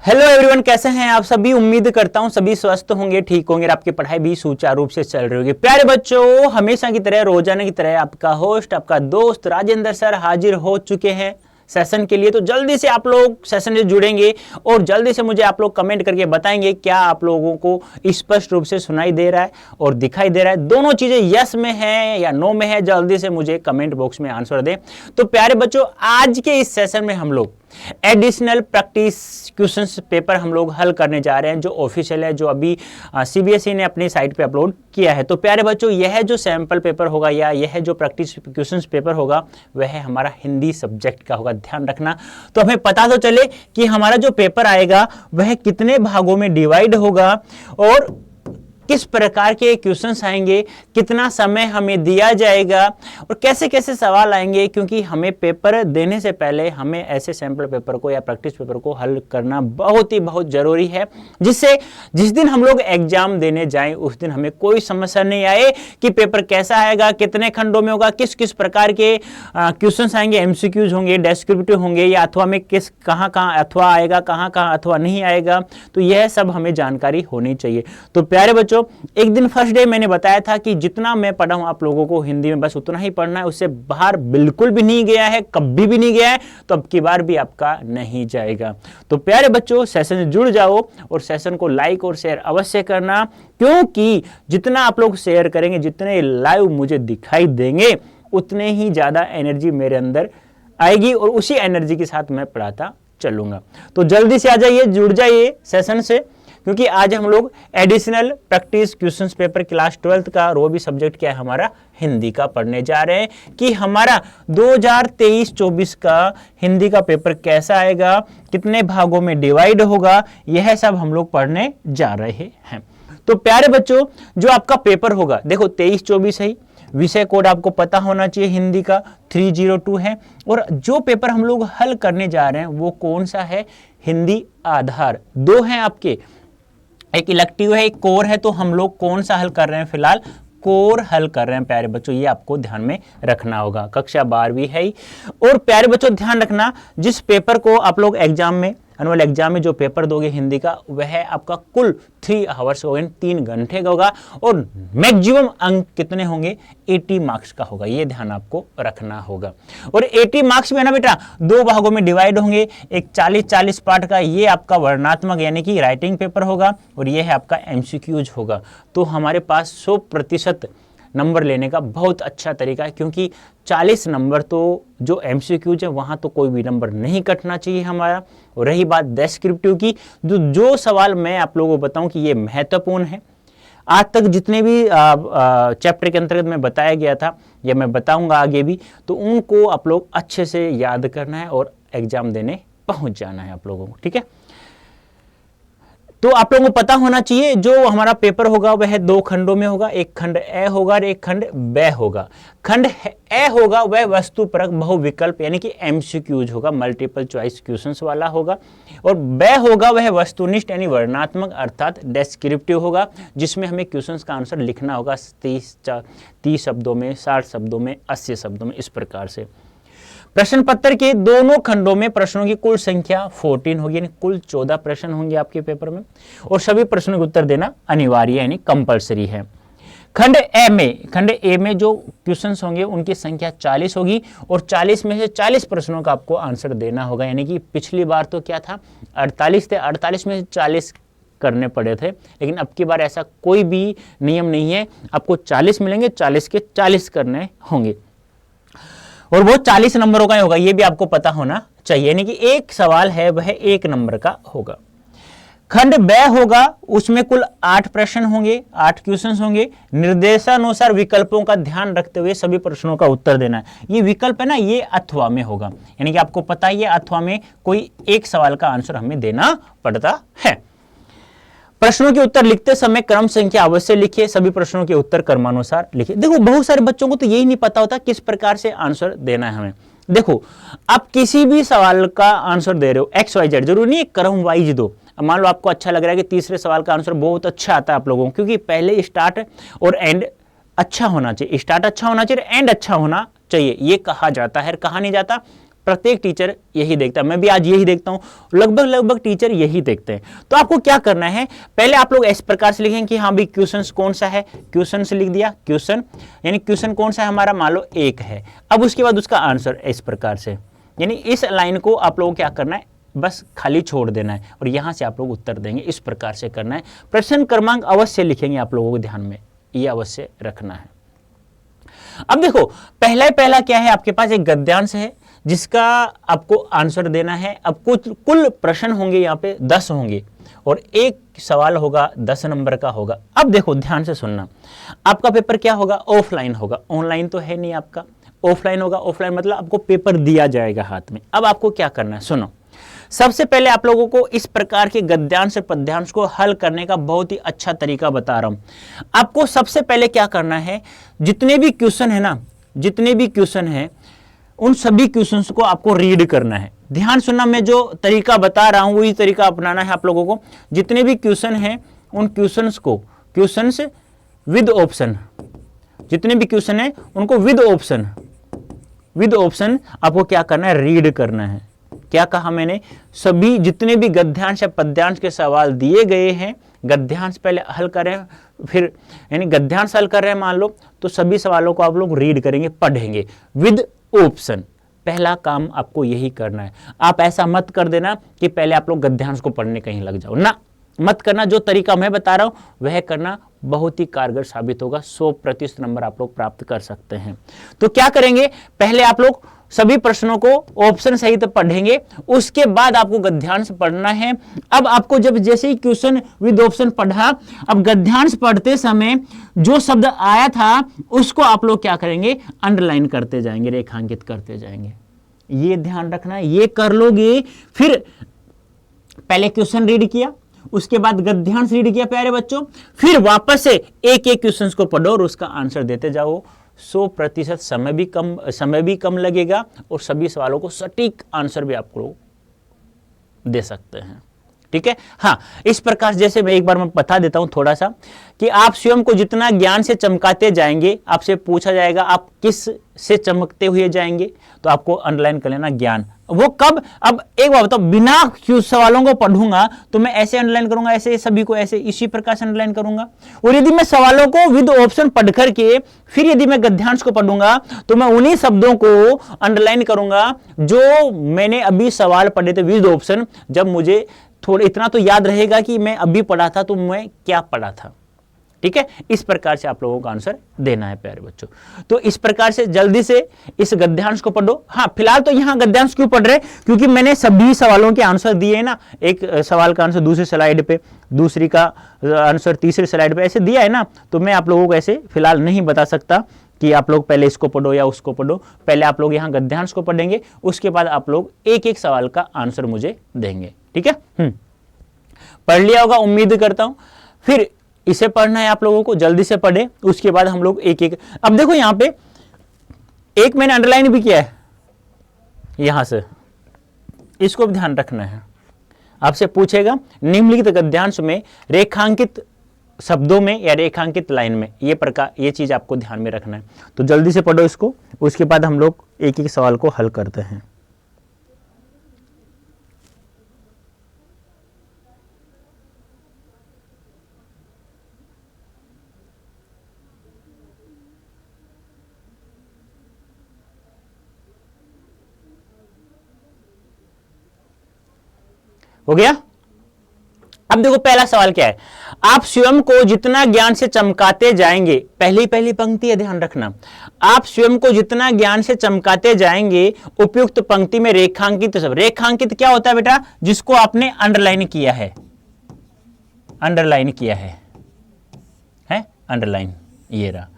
Hello everyone, कैसे हैं आप सभी। उम्मीद करता हूं सभी स्वस्थ होंगे, ठीक होंगे और आपकी पढ़ाई भी सुचारू रूप से चल रही होगी। प्यारे बच्चों, हमेशा की तरह रोजाना की तरह आपका होस्ट, आपका दोस्त राजेंद्र सर हाजिर हो चुके हैं सेशन के लिए। तो जल्दी से आप लोग सेशन से जुड़ेंगे और जल्दी से मुझे आप लोग कमेंट करके बताएंगे क्या आप लोगों को स्पष्ट रूप से सुनाई दे रहा है और दिखाई दे रहा है। दोनों चीजें यस में है या नो में है, जल्दी से मुझे कमेंट बॉक्स में आंसर दें। तो प्यारे बच्चों, आज के इस सेशन में हम लोग एडिशनल प्रैक्टिस क्वेश्चंस पेपर हम लोग हल करने जा रहे हैं, जो ऑफिशियल है, जो अभी सीबीएसई ने अपनी साइट पे अपलोड किया है। तो प्यारे बच्चों, यह जो सैंपल पेपर होगा या यह जो प्रैक्टिस क्वेश्चंस पेपर होगा वह हमारा हिंदी सब्जेक्ट का होगा, ध्यान रखना। तो हमें पता तो चले कि हमारा जो पेपर आएगा वह कितने भागों में डिवाइड होगा और किस प्रकार के क्वेश्चंस आएंगे, कितना समय हमें दिया जाएगा और कैसे कैसे सवाल आएंगे, क्योंकि हमें पेपर देने से पहले हमें ऐसे सैंपल पेपर को या प्रैक्टिस पेपर को हल करना बहुत जरूरी है, जिससे जिस दिन हम लोग एग्जाम देने जाएं उस दिन हमें कोई समस्या नहीं आए कि पेपर कैसा आएगा, कितने खंडों में होगा, किस किस प्रकार के क्वेश्चंस आएंगे, एमसीक्यूज होंगे, डेस्क्रिप्टिव होंगे या अथवा में किस कहाँ अथवा आएगा, कहाँ अथवा नहीं आएगा। तो यह सब हमें जानकारी होनी चाहिए। तो प्यारे बच्चों, एक दिन फर्स्ट डे मैंने बताया था कि जितना मैं पढ़ा हूं आप लोगों को हिंदी में बस उतना ही पढ़ना है, उससे बाहर बिल्कुल भी नहीं गया है, कभी भी नहीं गया है, तो अब की बार भी आपका नहीं जाएगा। तो प्यारे बच्चों, सेशन से जुड़ जाओ और सेशन को लाइक और शेयर अवश्य करना, क्योंकि जितना आप लोग शेयर करेंगे, जितने लाइव मुझे दिखाई देंगे, उतने ही ज्यादा एनर्जी मेरे अंदर आएगी और उसी एनर्जी के साथ मैं पढ़ाता चलूंगा। तो जल्दी से आ जाइए, जुड़ जाइए सेशन से, क्योंकि आज हम लोग additional practice questions paper class 12th का वो भी सब्जेक्ट क्या है हमारा हिंदी का पढ़ने जा रहे हैं कि हमारा 2023-24 का हिंदी का पेपर कैसा आएगा, कितने भागों में डिवाइड होगा, यह सब हम लोग पढ़ने जा रहे हैं। तो प्यारे बच्चों, जो आपका पेपर होगा, देखो 23-24 है, विषय कोड आपको पता होना चाहिए हिंदी का 302 है, और जो पेपर हम लोग हल करने जा रहे हैं वो कौन सा है, हिंदी आधार। दो हैं आपके, एक इलेक्टिव है, एक कोर है। तो हम लोग कौन सा हल कर रहे हैं, फिलहाल कोर हल कर रहे हैं प्यारे बच्चों, ये आपको ध्यान में रखना होगा। कक्षा 12वीं है। और प्यारे बच्चों ध्यान रखना, जिस पेपर को आप लोग एग्जाम में, एनुअल एग्जाम में जो पेपर दोगे हिंदी का, वह आपका कुल 3 आवर्स होगा, 3 घंटे का होगा और मैक्सिमम अंक कितने होंगे, 80 मार्क्स का होगा। ये ध्यान आपको रखना होगा। और 80 मार्क्स में ना बेटा 2 भागों में डिवाइड होंगे, एक 40-40 पार्ट का, ये आपका वर्णनात्मक यानी कि राइटिंग पेपर होगा और ये है आपका एमसीक्यूज होगा। तो हमारे पास 100% नंबर लेने का बहुत अच्छा तरीका है, क्योंकि 40 नंबर तो जो एमसीक्यूज है वहां तो कोई भी नंबर नहीं कटना चाहिए हमारा। और रही बात डेस्क्रिप्टिव की, जो सवाल मैं आप लोगों को बताऊं कि ये महत्वपूर्ण है, आज तक जितने भी चैप्टर के अंतर्गत मैं बताया गया था या मैं बताऊंगा आगे भी, तो उनको आप लोग अच्छे से याद करना है और एग्जाम देने पहुंच जाना है आप लोगों को, ठीक है। तो आप लोगों को पता होना चाहिए जो हमारा पेपर होगा वह 2 खंडों में होगा, एक खंड ए होगा और एक खंड ब होगा। खंड ए होगा वह वस्तुपरक बहुविकल्प यानी कि एमसीक्यूज होगा, मल्टीपल चॉइस क्वेश्चंस वाला होगा, और ब होगा वह वस्तुनिष्ठ यानी वर्णनात्मक अर्थात डेस्क्रिप्टिव होगा, जिसमें हमें क्वेश्चंस का आंसर लिखना होगा 30 शब्दों में, 60 शब्दों में, 80 शब्दों में, इस प्रकार से। प्रश्न पत्र के दोनों खंडों में प्रश्नों की कुल संख्या 14 होगी, यानी कुल 14 प्रश्न होंगे आपके पेपर में, और सभी प्रश्नों के उत्तर देना अनिवार्य यानी कंपलसरी है। खंड ए में जो क्वेश्चंस होंगे उनकी संख्या 40 होगी और 40 में से 40 प्रश्नों का आपको आंसर देना होगा, यानी कि पिछली बार तो क्या था 48 थे, 48 में से 40 करने पड़े थे, लेकिन अब की बार ऐसा कोई भी नियम नहीं है, आपको 40 मिलेंगे, 40 के 40 करने होंगे और वो 40 नंबरों का ही होगा, ये भी आपको पता होना चाहिए, यानी कि एक सवाल है वह 1 नंबर का होगा। खंड ब होगा, उसमें कुल 8 प्रश्न होंगे, 8 क्वेश्चंस होंगे, निर्देशानुसार विकल्पों का ध्यान रखते हुए सभी प्रश्नों का उत्तर देना है। ये विकल्प है ना, ये अथवा में होगा, यानी कि आपको पता है अथवा में कोई एक सवाल का आंसर हमें देना पड़ता है। प्रश्नों के उत्तर लिखते समय क्रम संख्या अवश्य लिखिए, सभी प्रश्नों के उत्तर क्रमानुसार लिखिए। देखो बहुत सारे बच्चों को तो यही नहीं पता होता किस प्रकार से आंसर देना है हमें। देखो आप किसी भी सवाल का आंसर दे रहे हो XYZ, जरूरी नहीं है क्रम वाइज दो। मान लो आपको अच्छा लग रहा है कि तीसरे सवाल का आंसर बहुत अच्छा आता है आप लोगों को, क्योंकि पहले स्टार्ट और एंड अच्छा होना चाहिए, स्टार्ट अच्छा होना चाहिए, एंड अच्छा होना चाहिए, ये कहा जाता है, कहा नहीं जाता। प्रत्येक टीचर यही देखता है, मैं भी आज यही देखता हूं, लगभग टीचर यही देखते हैं। तो आपको क्या करना है, पहले आप लोग इस प्रकार से लिखेंगे कि हाँ भाई क्वेश्चन कौन सा है, क्वेश्चन से लिख दिया, क्वेश्चन यानी क्वेश्चन कौन सा है हमारा, मान लो 1 है। अब उसके बाद उसका आंसर इस प्रकार से, यानी इस लाइन को आप लोगों को क्या करना है, बस खाली छोड़ देना है और यहां से आप लोग उत्तर देंगे, इस प्रकार से करना है। प्रश्न क्रमांक अवश्य लिखेंगे आप लोगों को, ध्यान में ये अवश्य रखना है। अब देखो पहला क्या है, आपके पास एक गद्यांश है जिसका आपको आंसर देना है। अब कुल प्रश्न होंगे यहाँ पे 10 होंगे और एक सवाल होगा 10 नंबर का होगा। अब देखो ध्यान से सुनना, आपका पेपर क्या होगा, ऑफलाइन होगा, ऑनलाइन तो है नहीं आपका, ऑफलाइन होगा। ऑफलाइन मतलब आपको पेपर दिया जाएगा हाथ में। अब आपको क्या करना है, सुनो, सबसे पहले आप लोगों को इस प्रकार के गद्यांश और पद्यांश को हल करने का बहुत ही अच्छा तरीका बता रहा हूं। आपको सबसे पहले क्या करना है, जितने भी क्वेश्चन है ना, जितने भी क्वेश्चन है उन सभी क्वेश्चंस को आपको रीड करना है। ध्यान सुनना, मैं जो तरीका बता रहा हूं वही तरीका अपनाना है आप लोगों को। जितने भी क्वेश्चन हैं उन क्वेश्चंस को, क्वेश्चंस विद ऑप्शन, जितने भी क्वेश्चन है उनको विद ऑप्शन आपको क्या करना है, रीड करना है। क्या कहा मैंने, सभी जितने भी गद्यांश या पद्यांश के सवाल दिए गए हैं, गद्यांश पहले हल करें, फिर यानी गद्यांश हल कर रहे हैं मान लो, तो सभी सवालों को आप लोग रीड करेंगे, पढ़ेंगे विद ऑप्शन। पहला काम आपको यही करना है। आप ऐसा मत कर देना कि पहले आप लोग गद्यांश को पढ़ने कहीं लग जाओ, ना, मत करना। जो तरीका मैं बता रहा हूं वह करना, बहुत ही कारगर साबित होगा। 100% नंबर आप लोग प्राप्त कर सकते हैं। तो क्या करेंगे, पहले आप लोग सभी प्रश्नों को ऑप्शन सहित पढ़ेंगे, उसके बाद आपको गद्यांश पढ़ना है। अब आपको जब जैसे ही क्वेश्चन विद ऑप्शन पढ़ा, अब गद्यांश पढ़ते समय जो शब्द आया था उसको आप लोग क्या करेंगे, अंडरलाइन करते जाएंगे, रेखांकित करते जाएंगे। ये ध्यान रखना है, ये कर लोगे। फिर पहले क्वेश्चन रीड किया, उसके बाद गद्यांश रीड किया प्यारे बच्चों, फिर वापस से एक एक क्वेश्चन को पढ़ो और उसका आंसर देते जाओ। 100% समय भी कम लगेगा और सभी सवालों को सटीक आंसर भी आप लोग दे सकते हैं। ठीक है, हाँ, इस प्रकार जैसे मैं एक बार मैं बता देता हूं थोड़ा सा, कि आप स्वयं को जितना ज्ञान से चमकाते जाएंगे, आपसे पूछा जाएगा आप किस से चमकते हुए जाएंगे, तो आपको अंडरलाइन कर लेना ज्ञान। वो कब, अब एक बात बताओ, बिना सवालों को पढ़ूंगा तो मैं ऐसे अंडरलाइन करूंगा, ऐसे सभी को ऐसे इसी प्रकार से अंडरलाइन करूंगा। और यदि मैं सवालों को विद ऑप्शन पढ़ करके फिर यदि मैं गद्यांश को पढ़ूंगा तो मैं उन्हीं शब्दों को अंडरलाइन करूंगा जो मैंने अभी सवाल पढ़े थे विद ऑप्शन। जब मुझे थोड़ा इतना तो याद रहेगा कि मैं अभी पढ़ा था तो मैं क्या पढ़ा था। ठीक है, इस प्रकार से आप लोगों को आंसर देना है प्यारे बच्चों। तो इस प्रकार से जल्दी से इस गद्यांश को पढ़ो। हाँ, फिलहाल तो यहां गद्यांश क्यों पढ़ रहे, क्योंकि मैंने सभी सवालों के आंसर दिए हैं ना। एक सवाल का आंसर दूसरी स्लाइड पे, दूसरी का आंसर तीसरी स्लाइड पे, ऐसे दिया है ना। तो मैं आप लोगों को ऐसे फिलहाल नहीं बता सकता कि आप लोग पहले इसको पढ़ो या उसको पढ़ो। पहले आप लोग यहाँ गद्यांश को पढ़ेंगे, उसके बाद आप लोग एक एक सवाल का आंसर मुझे देंगे। ठीक है, पढ़ लिया होगा उम्मीद करता हूं। फिर इसे पढ़ना है आप लोगों को, जल्दी से पढ़े, उसके बाद हम लोग एक एक। अब देखो यहां पे एक मैंने अंडरलाइन भी किया है यहां से, इसको भी ध्यान रखना है। आपसे पूछेगा निम्नलिखित गद्यांश में रेखांकित शब्दों में या रेखांकित लाइन में, ये चीज आपको ध्यान में रखना है। तो जल्दी से पढ़ो इसको, उसके बाद हम लोग एक एक सवाल को हल करते हैं। हो गया। अब देखो पहला सवाल क्या है, आप स्वयं को जितना ज्ञान से चमकाते जाएंगे, पहली पंक्ति है, ध्यान रखना, आप स्वयं को जितना ज्ञान से चमकाते जाएंगे उपयुक्त पंक्ति में रेखांकित शब्द। रेखांकित क्या होता है बेटा, जिसको आपने अंडरलाइन किया है, अंडरलाइन किया है अंडरलाइन, ये रहा।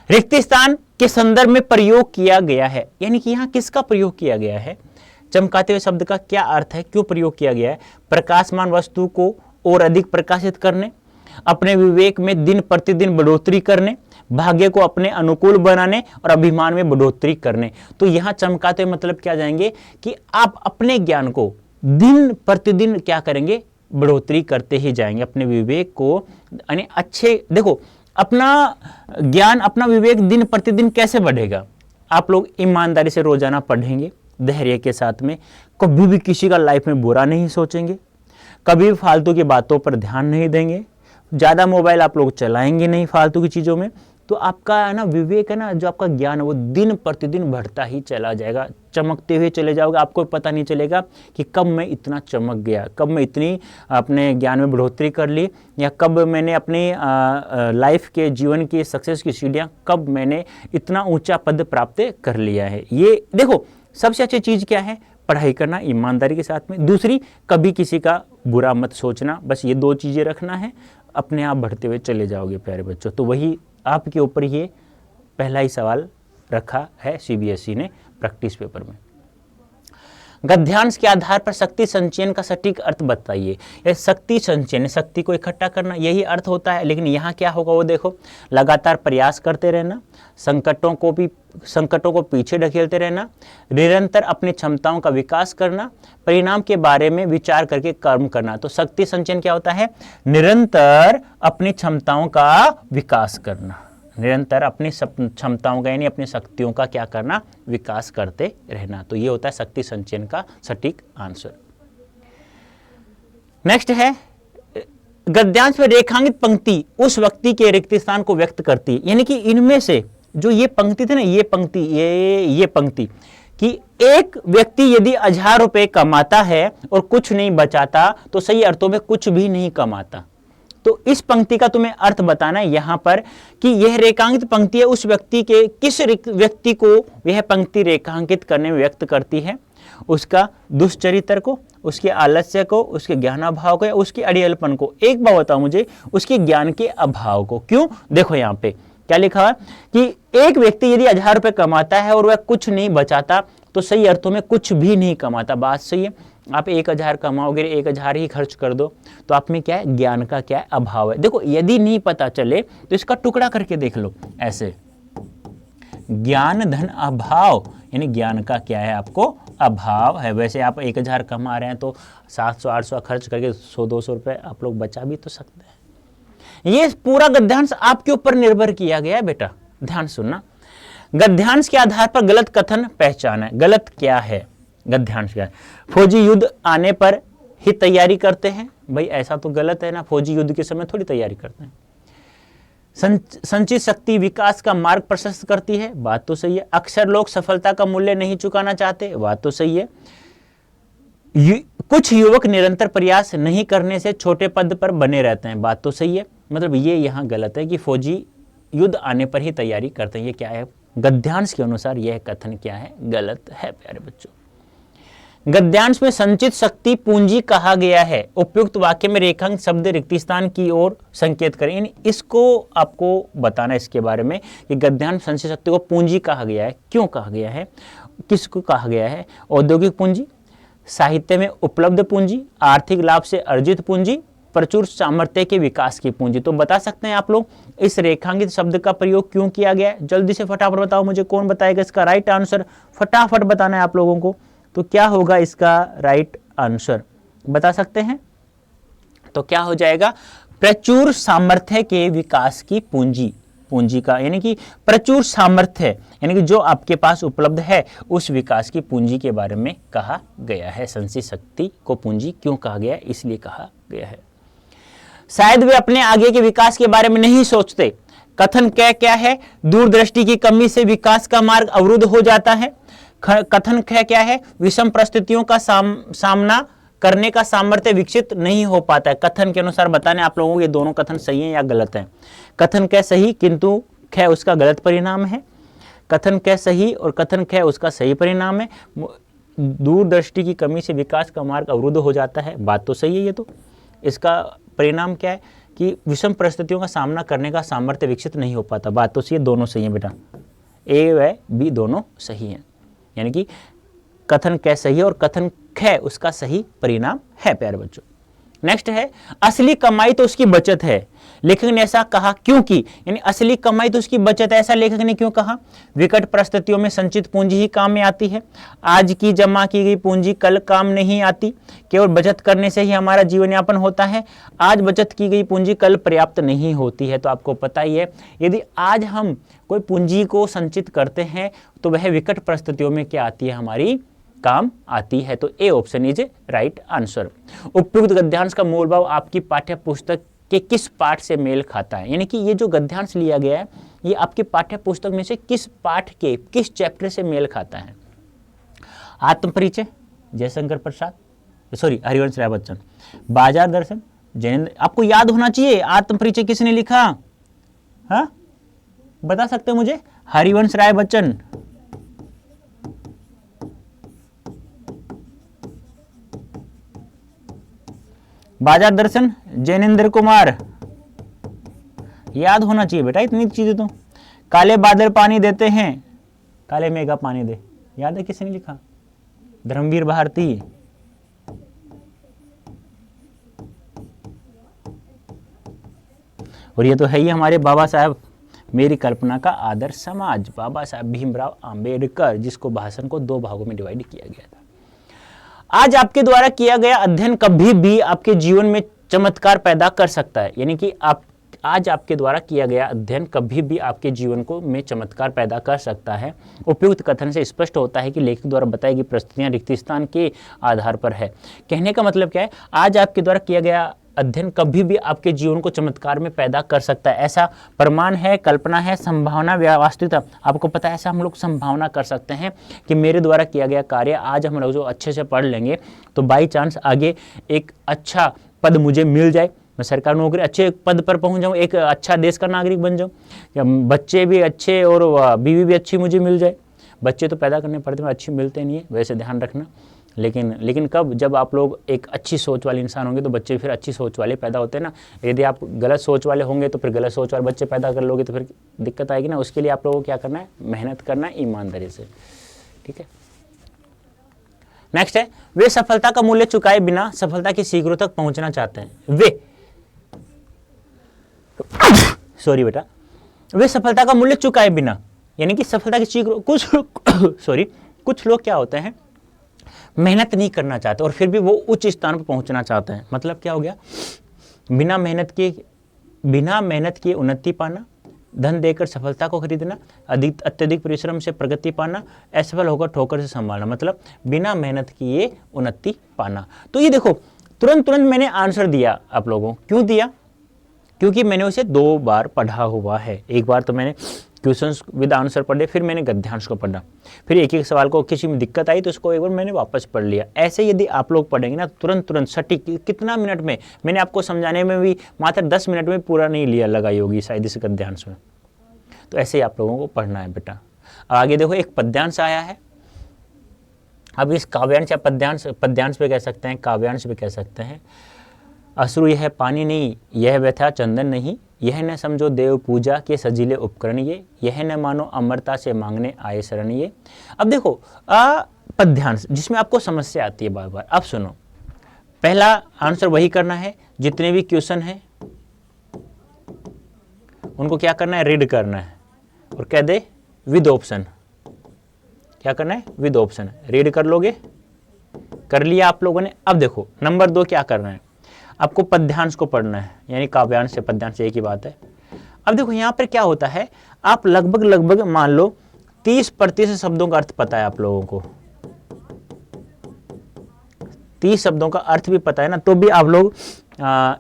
रिक्त स्थान के संदर्भ में प्रयोग किया गया है, यानी कि यहां किसका प्रयोग किया गया है, चमकाते हुए शब्द का क्या अर्थ है, क्यों प्रयोग किया गया है। प्रकाशमान वस्तु को और अधिक प्रकाशित करने, अपने विवेक में दिन प्रतिदिन बढ़ोतरी करने, भाग्य को अपने अनुकूल बनाने और अभिमान में बढ़ोतरी करने। तो यहां चमकाते हुए मतलब क्या जाएंगे कि आप अपने ज्ञान को दिन प्रतिदिन क्या करेंगे, बढ़ोतरी करते ही जाएंगे। अपने विवेक को यानी अच्छे, देखो अपना ज्ञान, अपना विवेक दिन प्रतिदिन कैसे बढ़ेगा, आप लोग ईमानदारी से रोजाना पढ़ेंगे, धैर्य के साथ में, कभी भी किसी का लाइफ में बुरा नहीं सोचेंगे, कभी भी फालतू की बातों पर ध्यान नहीं देंगे, ज़्यादा मोबाइल आप लोग चलाएंगे नहीं फालतू की चीज़ों में, तो आपका है ना विवेक है ना, जो आपका ज्ञान है वो दिन प्रतिदिन बढ़ता ही चला जाएगा, चमकते हुए चले जाओगे। आपको पता नहीं चलेगा कि कब मैं इतना चमक गया, कब मैं इतनी अपने ज्ञान में बढ़ोतरी कर ली, या कब मैंने अपनी लाइफ के जीवन की सक्सेस की सीढ़ियाँ कब मैंने इतना ऊंचा पद प्राप्त कर लिया है। ये देखो सबसे अच्छी चीज़ क्या है, पढ़ाई करना ईमानदारी के साथ में, दूसरी कभी किसी का बुरा मत सोचना, बस ये 2 चीज़ें रखना है, अपने आप बढ़ते हुए चले जाओगे प्यारे बच्चों। तो वही आपके ऊपर ये पहला ही सवाल रखा है सीबीएसई ने प्रैक्टिस पेपर में। गद्यांश के आधार पर शक्ति संचयन का सटीक अर्थ बताइए। यह शक्ति संचयन, शक्ति को इकट्ठा करना, यही अर्थ होता है, लेकिन यहाँ क्या होगा वो देखो, लगातार प्रयास करते रहना, संकटों को पीछे ढकेलते रहना, निरंतर अपनी क्षमताओं का विकास करना, परिणाम के बारे में विचार करके कर्म करना। तो शक्ति संचयन क्या होता है, निरंतर अपनी क्षमताओं का विकास करना, निरंतर अपनी क्षमताओं का यानी अपनी शक्तियों का क्या करना, विकास करते रहना। तो ये होता है शक्ति संचयन का सटीक आंसर। नेक्स्ट है, गद्यांश में रेखांकित पंक्ति उस व्यक्ति के रिक्त स्थान को व्यक्त करती है, यानी कि इनमें से जो ये पंक्ति थी ना, ये पंक्ति कि एक व्यक्ति यदि 1000 रुपए कमाता है और कुछ नहीं बचाता तो सही अर्थों में कुछ भी नहीं कमाता। तो इस पंक्ति का तुम्हें अर्थ बताना है यहां पर कि यह रेखांकित पंक्ति है उस व्यक्ति के, किस व्यक्ति को यह पंक्ति रेखांकित करने में व्यक्त करती है, उसका दुष्चरित्र को, उसके आलस्य को, उसके ज्ञानाभाव को, या उसके अड़ियलपन को। एक बात बताओ मुझे, उसके ज्ञान के अभाव को। क्यों, देखो यहाँ पे क्या लिखा है कि एक व्यक्ति यदि 1000 रुपए कमाता है और वह कुछ नहीं बचाता तो सही अर्थों में कुछ भी नहीं कमाता। बात सही है, आप 1000 कमाओगे, 1000 ही खर्च कर दो, तो आप में क्या है, ज्ञान का क्या है, अभाव है। देखो यदि नहीं पता चले तो इसका टुकड़ा करके देख लो, ऐसे ज्ञान धन अभाव, यानी ज्ञान का क्या है, आपको अभाव है। वैसे आप 1000 कमा रहे हैं तो 700-800 खर्च करके 100-200 रुपए आप लोग बचा भी तो सकते हैं। ये पूरा गद्यांश आपके ऊपर निर्भर किया गया है बेटा, ध्यान सुनना। गद्यांश के आधार पर गलत कथन पहचाना। गलत क्या है, गद्यांश क्या है, फौजी युद्ध आने पर ही तैयारी करते हैं, भाई ऐसा तो गलत है ना, फौजी युद्ध के समय थोड़ी तैयारी करते हैं। संचित शक्ति विकास का मार्ग प्रशस्त करती है, बात तो सही है। अक्सर लोग सफलता का मूल्य नहीं चुकाना चाहते, बात तो सही है। कुछ युवक निरंतर प्रयास नहीं करने से छोटे पद पर बने रहते हैं, बात तो सही है। मतलब ये यहाँ गलत है कि फौजी युद्ध आने पर ही तैयारी करते हैं, ये क्या है, गद्यांश के अनुसार यह कथन क्या है, गलत है प्यारे बच्चों। गद्यांश में संचित शक्ति पूंजी कहा गया है, उपयुक्त वाक्य में रेखांकित शब्द रिक्त स्थान की ओर संकेत करें। यानी इसको आपको बताना इसके बारे में कि गद्यांश संचित शक्ति को पूंजी कहा गया है, क्यों कहा गया है, किसको कहा गया है, औद्योगिक पूंजी, साहित्य में उपलब्ध पूंजी, आर्थिक लाभ से अर्जित पूंजी, प्रचुर सामर्थ्य के विकास की पूंजी। तो बता सकते हैं आप लोग इस रेखांकित शब्द का प्रयोग क्यों किया गया है, जल्दी से फटाफट बताओ मुझे, कौन बताएगा इसका राइट आंसर, फटाफट बताना है आप लोगों को। तो क्या होगा इसका राइट आंसर, बता सकते हैं, तो क्या हो जाएगा, प्रचुर सामर्थ्य के विकास की पूंजी, पूंजी का यानी कि प्रचुर सामर्थ्य यानी कि जो आपके पास उपलब्ध है उस विकास की पूंजी के बारे में कहा गया है। संचित शक्ति को पूंजी क्यों कहा गया है, इसलिए कहा गया है। शायद वे अपने आगे के विकास के बारे में नहीं सोचते। कथन क्या है, दूरदृष्टि की कमी से विकास का मार्ग अवरुद्ध हो जाता है। कथन क्या है, विषम परिस्थितियों का सामना करने का सामर्थ्य विकसित नहीं हो पाता है। कथन के अनुसार बताने आप लोगों को ये दोनों कथन सही है या गलत है। कथन क्या सही किंतु ख उसका गलत परिणाम है, कथन क्या सही और कथन ख उसका सही परिणाम है। दूरदृष्टि की कमी से विकास का मार्ग अवरुद्ध हो जाता है, बात तो सही है ये, तो इसका परिणाम क्या है कि विषम परिस्थितियों का सामना करने का सामर्थ्य विकसित नहीं हो पाता, बात तो सही है, दोनों सही है बेटा, ए व बी दोनों सही हैं। यानी कि कथन क सही है और कथन ख उसका सही परिणाम है प्यारे बच्चों। नेक्स्ट है, असली कमाई तो उसकी बचत है, लेखक ने ऐसा कहा क्योंकि, यानी असली कमाई तो उसकी बचत है, ऐसा लेखक ने क्यों कहा, विकट परिस्थितियों में संचित पूंजी ही काम में आती है। आज की जमा की गई पूंजी कल काम नहीं आती, केवल बचत करने से ही हमारा जीवन यापन होता है। आज बचत की गई पूंजी कल पर्याप्त नहीं होती है। तो आपको पता ही है, यदि आज हम कोई पूंजी को संचित करते हैं तो वह विकट परिस्थितियों में क्या आती है, हमारी काम आती है। तो A option is right answer. उपयुक्त गद्यांश का मूल भाव आपकी पाठ्य पुस्तक के किस पाठ से मेल खाता है, यानी कि ये जो गद्यांश लिया गया है ये आपकी पाठ्य पुस्तक में से किस पाठ के किस चैप्टर से मेल खाता है। आत्म परिचय जयशंकर प्रसाद, सॉरी हरिवंश राय बच्चन। बाजार दर्शन जैनेन्द्र, आपको याद होना चाहिए आत्म परिचय किसने लिखा, हाँ बता सकते हो मुझे, हरिवंश राय बच्चन। बाजार दर्शन जैनेन्द्र कुमार, याद होना चाहिए बेटा इतनी चीजें तो। काले बादल पानी देते हैं, काले मेघा पानी दे, याद है किसने लिखा, धर्मवीर भारती। और ये तो है ही हमारे बाबा साहब मेरी कल्पना का आदर्श समाज, बाबा साहब भीमराव आंबेडकर, जिसको भाषण को 2 भागों में डिवाइड किया गया था। आज आपके द्वारा किया गया अध्ययन कभी भी आपके जीवन में चमत्कार पैदा कर सकता है, यानी कि आज आपके द्वारा किया गया अध्ययन कभी भी आपके जीवन को में चमत्कार पैदा कर सकता है। उपयुक्त कथन से स्पष्ट होता है कि लेखक द्वारा बताई गई परिस्थितियां रिक्त स्थान के आधार पर है। कहने का मतलब क्या है, आज आपके द्वारा किया गया अध्ययन कभी भी आपके जीवन को चमत्कार में पैदा कर सकता है। ऐसा प्रमाण है, कल्पना है, संभावना, वास्तविकता। आपको पता है ऐसा हम लोग संभावना कर सकते हैं कि मेरे द्वारा किया गया कार्य आज हम लोग जो अच्छे से पढ़ लेंगे तो बाई चांस आगे एक अच्छा पद मुझे मिल जाए, मैं सरकारी नौकरी अच्छे पद पर पहुंच जाऊं, एक अच्छा देश का नागरिक बन जाऊं, या बच्चे भी अच्छे और बीवी भी अच्छी मुझे मिल जाए। बच्चे तो पैदा करने पड़ते हैं, अच्छी मिलते नहीं है, वैसे ध्यान रखना। लेकिन कब, जब आप लोग एक अच्छी सोच वाले इंसान होंगे तो बच्चे फिर अच्छी सोच वाले पैदा होते हैं ना। यदि आप गलत सोच वाले होंगे तो फिर गलत सोच वाले बच्चे पैदा कर लोगे तो फिर दिक्कत आएगी ना। उसके लिए आप लोगों को क्या करना है, मेहनत करना है ईमानदारी से, ठीक है। नेक्स्ट है, वे सफलता का मूल्य चुकाए बिना सफलता की सीखरों तक पहुंचना चाहते हैं। वे सफलता का मूल्य चुकाए बिना, यानी कि सफलता की सीखरों, कुछ लोग क्या होते हैं, मेहनत नहीं करना चाहते और फिर भी वो उच्च स्थान पर पहुंचना चाहते हैं। मतलब क्या हो गया, बिना मेहनत किए उन्नति पाना, धन देकर सफलता को खरीदना, अत्यधिक परिश्रम से प्रगति पाना, असफल होकर ठोकर से संभालना, मतलब बिना मेहनत किए उन्नति पाना। तो ये देखो तुरंत मैंने आंसर दिया आप लोगों को। क्यों दिया, क्योंकि मैंने उसे 2 बार पढ़ा हुआ है। एक बार तो मैंने क्वेश्चंस विद आंसर पढ़े, फिर मैंने गद्यांश को पढ़ा, फिर एक सवाल को किसी में दिक्कत आई तो उसको एक बार मैंने वापस पढ़ लिया। ऐसे यदि आप लोग पढ़ेंगे ना तुरंत सटीक, कितना मिनट में, मैंने आपको समझाने में भी मात्र 10 मिनट में पूरा नहीं लिया लगाई होगी शायद इस गद्यांश में। तो ऐसे ही आप लोगों को पढ़ना है बेटा। आगे देखो एक पद्यांश आया है। अब इस काव्यांश या पद्यांश पे कह सकते हैं, काव्यांश पे कह सकते हैं। अश्रु यह पानी नहीं, यह व्यथा चंदन नहीं, यह न समझो देव पूजा के सजीले उपकरण ये, यह न मानो अमरता से मांगने आए शरण ये। अब देखो पद्यांश जिसमें आपको समस्या आती है बार बार। अब सुनो, पहला आंसर वही करना है, जितने भी क्वेश्चन हैं उनको क्या करना है, रीड करना है और कह दे विद ऑप्शन। क्या करना है, विद ऑप्शन। रीड कर लोगे, कर लिया आप लोगों ने। अब देखो नंबर 2 क्या करना है, आपको पद्यांश को पढ़ना है, यानी काव्यांश से पद्यांश एक ही बात है। अब देखो यहाँ पर क्या होता है, आप लगभग मान लो 30% शब्दों का अर्थ पता है आप लोगों को, 30 शब्दों का अर्थ भी पता है ना, तो भी आप लोग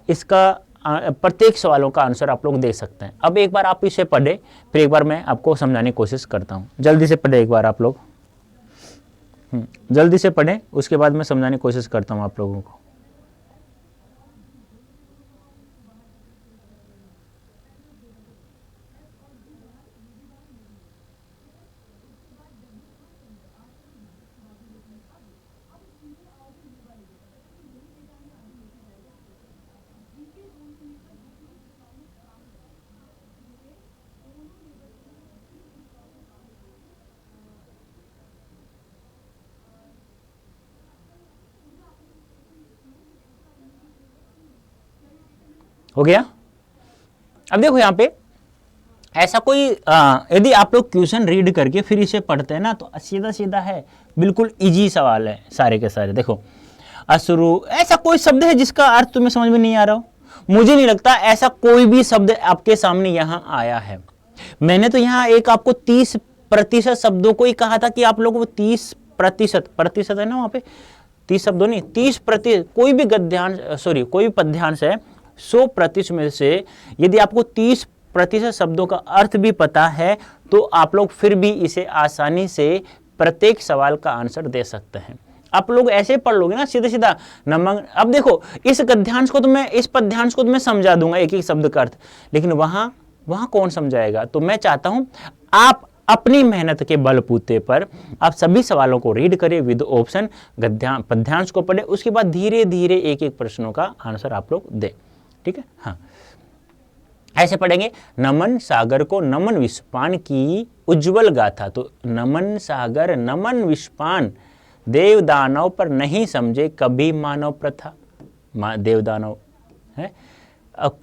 इसका प्रत्येक सवालों का आंसर आप लोग दे सकते हैं। अब एक बार आप इसे पढ़े, फिर एक बार मैं आपको समझाने की कोशिश करता हूँ। जल्दी से पढ़े एक बार आप लोग, जल्दी से पढ़े, उसके बाद मैं समझाने की कोशिश करता हूँ आप लोगों को। हो गया। अब देखो यहाँ पे ऐसा कोई यदि आप लोग क्वेश्चन रीड करके फिर इसे पढ़ते हैं ना तो सीधा है, बिल्कुल इजी सवाल है सारे के सारे। देखो अश्रु, ऐसा कोई शब्द है जिसका अर्थ तुम्हें समझ में नहीं आ रहा हो? मुझे नहीं लगता ऐसा कोई भी शब्द आपके सामने यहाँ आया है। मैंने तो यहाँ एक आपको 30% शब्दों को ही कहा था कि आप लोग वो 30 प्रतिशत, प्रतिशत है ना वहां पे, 30 शब्दों नहीं, 30% कोई भी गद्यांश, सॉरी कोई भी पद्यांश है 100% में से यदि आपको 30% शब्दों का अर्थ भी पता है तो आप लोग फिर भी इसे आसानी से प्रत्येक सवाल का आंसर दे सकते हैं। आप लोग ऐसे पढ़ लोगे ना सीधा सीधा नमक। अब देखो इस गद्यांश को तो मैं, इस पद्यांश को तो मैं समझा दूंगा एक एक शब्द का अर्थ, लेकिन वहां कौन समझाएगा। तो मैं चाहता हूं आप अपनी मेहनत के बलबूते पर आप सभी सवालों को रीड करें विद ऑप्शन, पद्यांश को पढ़े, उसके बाद धीरे धीरे एक एक प्रश्नों का आंसर आप लोग दें। ठीक है, हाँ ऐसे पढ़ेंगे। नमन सागर को नमन विस्पान की उज्जवल गाथा। तो नमन सागर, नमन विस्पान, देव दानव पर नहीं समझे कभी मानव प्रथा, देव दानव है।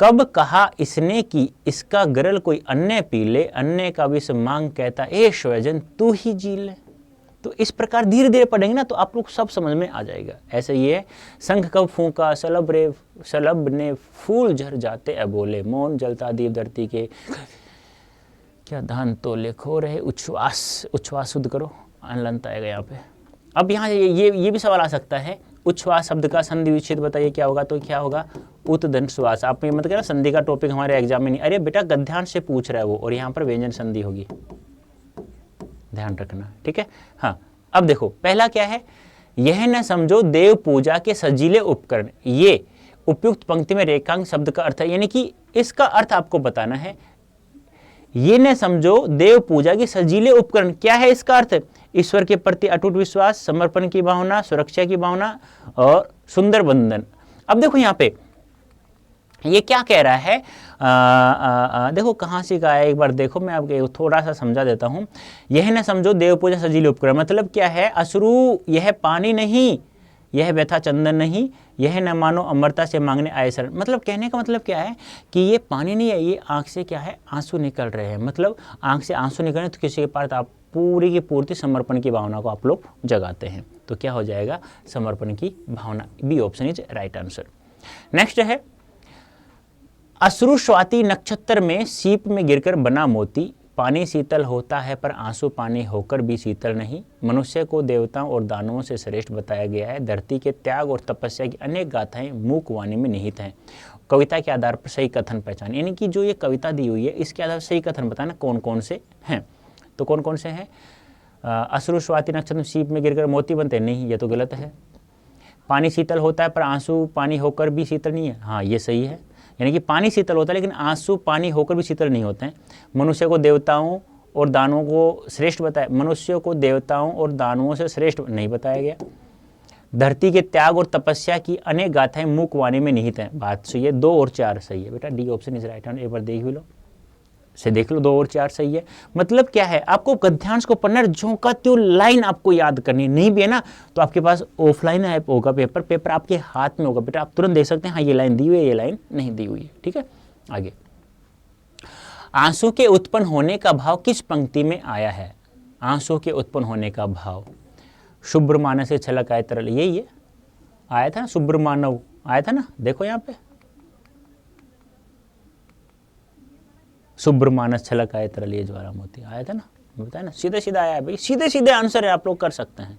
कब कहा इसने कि इसका गरल कोई अन्य पी ले, अन्य का विष मांग कहता ए स्वजन तू ही जी ले। तो इस प्रकार धीरे धीरे पढ़ेंगे ना तो आप लोग सब समझ में आ जाएगा। ऐसे ये है, शंख कब फूंका सलब ने फूल झर जाते अबोले, मौन जलता दीप धरती के क्या धान तोले, खो रहे उच्छ्वास, उच्छ्वास शुद्ध करो, अनलंत आएगा यहाँ पे। अब यहाँ ये भी सवाल आ सकता है, उच्छ्वास शब्द का संधि विच्छेद बताइए क्या होगा। तो क्या होगा, उत्दन श्वास। आप ये मत कहना संधि का टॉपिक हमारे एग्जाम में नहीं, अरे बेटा गद्यांश से पूछ रहा है वो, और यहाँ पर व्यंजन संधि होगी, ध्यान रखना। ठीक है, हाँ अब देखो पहला क्या है, यह न समझो देव पूजा के सजीले उपकरण। ये उपयुक्त पंक्ति में रेखांक शब्द का अर्थ है, यानी कि इसका अर्थ आपको बताना है। ये न समझो देव पूजा के सजीले उपकरण, क्या है इसका अर्थ, ईश्वर के प्रति अटूट विश्वास, समर्पण की भावना, सुरक्षा की भावना और सुंदर बंधन। अब देखो यहाँ पे ये क्या कह रहा है, देखो कहाँ से कहा है, एक बार देखो मैं आपको थोड़ा सा समझा देता हूँ। यह न समझो देव पूजा सजीले उपकरण, मतलब क्या है, अश्रु यह पानी नहीं, यह व्यथा चंदन नहीं, यह न मानो अमरता से मांगने आए शरण। मतलब कहने का मतलब क्या है कि ये पानी नहीं है, ये आंख से क्या है, आंसू निकल रहे हैं। मतलब आंख से आंसू निकल रहे हैं तो किसी के पास आप पूरी की पूर्ति समर्पण की भावना को आप लोग जगाते हैं। तो क्या हो जाएगा, समर्पण की भावना। B option is right answer. Next है, अश्रु स्वाति नक्षत्र में सीप में गिरकर बना मोती, पानी शीतल होता है पर आंसू पानी होकर भी शीतल नहीं। मनुष्य को देवताओं और दानवों से श्रेष्ठ बताया गया है। धरती के त्याग और तपस्या की अनेक गाथाएं मूक वाणी में निहित हैं। कविता के आधार पर सही कथन पहचान, यानी कि जो ये कविता दी हुई है इसके आधार पर सही कथन बताना कौन कौन से हैं। तो कौन कौन से हैं, अश्रु स्वाति नक्षत्र में सीप में गिरकर मोती बनते, नहीं ये तो गलत है। पानी शीतल होता है पर आंसू पानी होकर भी शीतल नहीं है, हाँ ये सही है। यानी कि पानी शीतल होता है लेकिन आंसू पानी होकर भी शीतल नहीं होते हैं। मनुष्य को देवताओं और दानवों को श्रेष्ठ बताया, मनुष्य को देवताओं और दानवों से श्रेष्ठ नहीं बताया गया। धरती के त्याग और तपस्या की अनेक गाथाएं मूक वाणी में निहित हैं, बात सही है। 2 और 4 सही है बेटा, डी ऑप्शन इज राइट। एक बार देख भी लो, से देख लो, 2 और 4 सही है। मतलब क्या है, आपको गद्यांश को पढ़ना, जो का त्यो लाइन आपको याद करनी, नहीं भी है ना तो आपके पास ऑफलाइन ऐप होगा, पेपर आपके हाथ में होगा बेटा, आप तुरंत देख सकते हैं हाँ ये लाइन दी हुई है, ये लाइन नहीं दी हुई है। ठीक है, आगे, आंसू के उत्पन्न होने का भाव किस पंक्ति में आया है। आंसू के उत्पन्न होने का भाव, शुभ्र मानस से छलक आए तरल, यही है, आया था ना, शुभ्र मानव आया था ना, देखो यहाँ पे शुभ्र मानस छलक आए तरल ये ज्वाला मोती आया था ना, बताया ना, सीधे सीधा आया है भाई, सीधे सीधे आंसर है, आप लोग कर सकते हैं।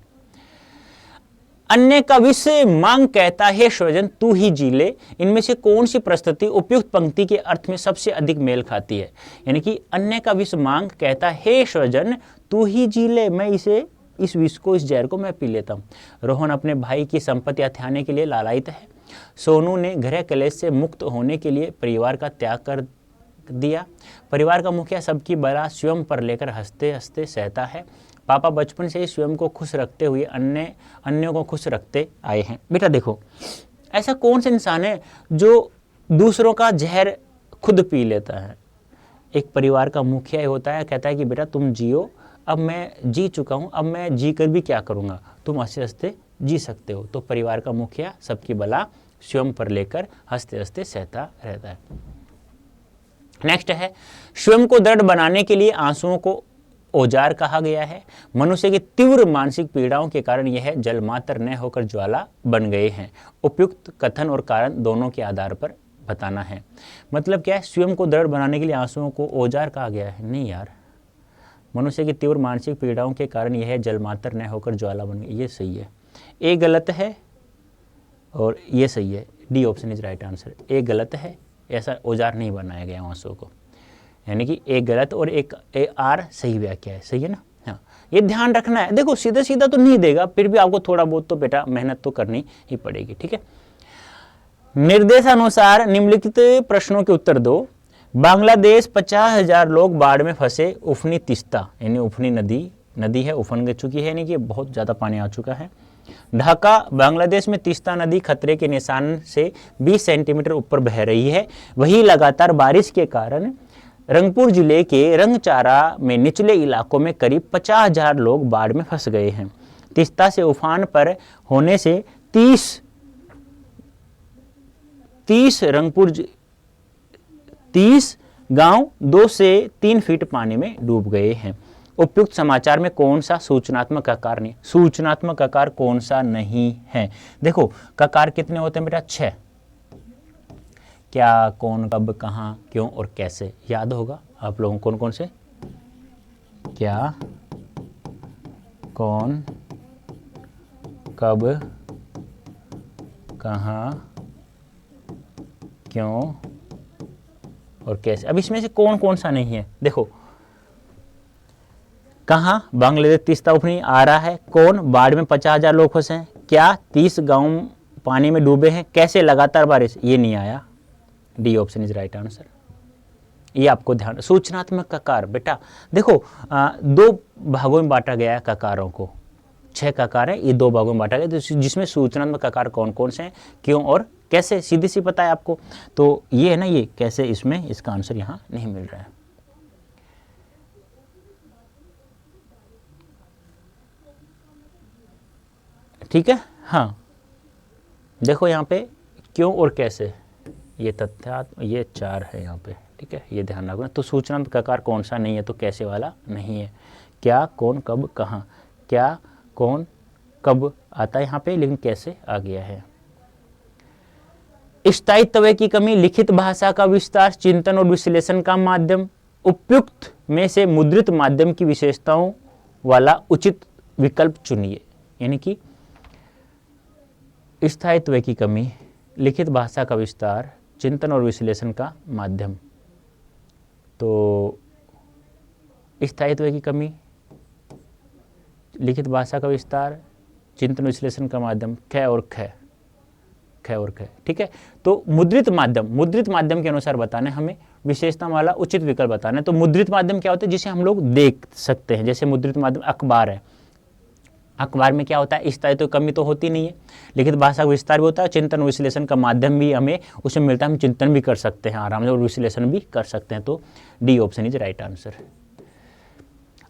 अन्य का विष मांग कहता है स्वजन तू ही जी ले, इनमें से कौन सी प्रस्तुति उपयुक्त पंक्ति के अर्थ में सबसे अधिक मेल खाती है। यानी कि अन्य का विष मांग कहता है स्वजन तू ही जी ले, मैं इस विष को, इस जहर को मैं पी लेता हूँ। रोहन अपने भाई की संपत्ति हथियाने के लिए लालायित है। सोनू ने गृह कलेश से मुक्त होने के लिए परिवार का त्याग कर दिया। परिवार का मुखिया सबकी बला स्वयं पर लेकर हंसते हंसते सहता है। पापा बचपन से ही स्वयं को खुश रखते हुए अन्यों को खुश रखते आए हैं। बेटा देखो, ऐसा कौन सा इंसान है जो दूसरों का जहर खुद पी लेता है। एक परिवार का मुखिया ही होता है, कहता है कि बेटा तुम जियो, अब मैं जी चुका हूँ, अब मैं जी कर भी क्या करूँगा, तुम हंसते हंसते जी सकते हो। तो परिवार का मुखिया सबकी बला स्वयं पर लेकर हंसते हंसते सहता रहता है। नेक्स्ट है, स्वयं को दृढ़ बनाने के लिए आंसुओं को औजार कहा गया है। मनुष्य की तीव्र मानसिक पीड़ाओं के कारण यह जल मात्र न होकर ज्वाला बन गए हैं। उपयुक्त कथन और कारण दोनों के आधार पर बताना है। मतलब क्या है, स्वयं को दृढ़ बनाने के लिए आंसुओं को औजार कहा गया है, नहीं यार, मनुष्य की तीव्र मानसिक पीड़ाओं के कारण यह जलमातर न होकर ज्वाला बन गई। ये सही है, ए गलत है और ये सही है। D option is right answer. A गलत है, ऐसा औजार नहीं बनाया गया आंसू को, यानी कि ए गलत और एक ए आर सही व्याख्या है। सही है ना? हाँ, ये ध्यान रखना है। देखो सीधा सीधा तो नहीं देगा, फिर भी आपको थोड़ा बहुत तो बेटा मेहनत तो करनी ही पड़ेगी। ठीक है, निर्देशानुसार निम्नलिखित प्रश्नों के उत्तर दो। बांग्लादेश 50,000 लोग बाढ़ में फंसे, उफनी तीस्ता यानी उफनी नदी है, उफन चुकी है, यानी कि बहुत ज़्यादा पानी आ चुका है। ढाका, बांग्लादेश में तीस्ता नदी खतरे के निशान से 20 सेंटीमीटर ऊपर बह रही है। वहीं लगातार बारिश के कारण रंगपुर जिले के रंगचारा में निचले इलाकों में करीब 50,000 लोग बाढ़ में फंस गए हैं। तीस्ता से उफान पर होने से 30 गांव 2 से 3 फीट पानी में डूब गए हैं। उपयुक्त समाचार में कौन सा सूचनात्मक आकार नहीं? सूचनात्मक आकार कौन सा नहीं है? देखो ककार कितने होते हैं बेटा? 6। क्या, कौन, कब, कहाँ, क्यों और कैसे याद होगा आप लोगों को? कौन कौन से? क्या, कौन, कब, कहाँ, क्यों और कैसे। अब इसमें से कौन कौन सा नहीं है? देखो कहाँ, बांग्लादेश तीस्ता उफनी आ रहा है। कौन, बाढ़ में 50,000 लोग फंसे हैं। क्या, 30 गांव पानी में डूबे हैं। कैसे, लगातार बारिश, ये नहीं आया। D option is right answer. ये आपको ध्यान। सूचनात्मक ककार बेटा देखो 2 भागों में बांटा गया है ककारों को। 6 ककार है, ये 2 भागों में बांटा गया, जिसमें सूचनात्मक ककार कौन कौन से हैं, क्यों और कैसे, सीधी सी पता है आपको। तो ये है ना, ये कैसे, इसमें इसका आंसर यहाँ नहीं मिल रहा है। ठीक है, हाँ देखो यहाँ पे क्यों और कैसे, ये तथ्यात्मक, ये 4 है यहाँ पे। ठीक है, ये ध्यान रखना। तो सूचनात्मक ककार कौन सा नहीं है? तो कैसे वाला नहीं है। क्या, कौन, कब, कहाँ। क्या, कौन, कब आता है यहाँ पे, लेकिन कैसे आ गया है। स्थायित्व की कमी, लिखित भाषा का विस्तार, चिंतन और विश्लेषण का माध्यम। उपयुक्त में से मुद्रित माध्यम की विशेषताओं वाला उचित विकल्प चुनिए। यानी कि स्थायित्व की कमी, लिखित भाषा का विस्तार, चिंतन और विश्लेषण का माध्यम। तो स्थायित्व की कमी, लिखित भाषा का विस्तार, चिंतन विश्लेषण का माध्यम, ख और ख। ठीक है, तो मुद्रित माध्यम के अनुसार बताना है हमें, विशेषता वाला उचित विकल्प बताना है। तो मुद्रित माध्यम क्या होता है? जिसे हम लोग देख सकते हैं। जैसे मुद्रित माध्यम अखबार है, अखबार में क्या होता है? स्थायित्व कमी तो होती नहीं है, लिखित भाषा का विस्तार भी होता है, चिंतन विश्लेषण का माध्यम भी हमें उसमें मिलता है, हम चिंतन भी कर सकते हैं आराम से और विश्लेषण भी कर सकते हैं। तो D option is right answer.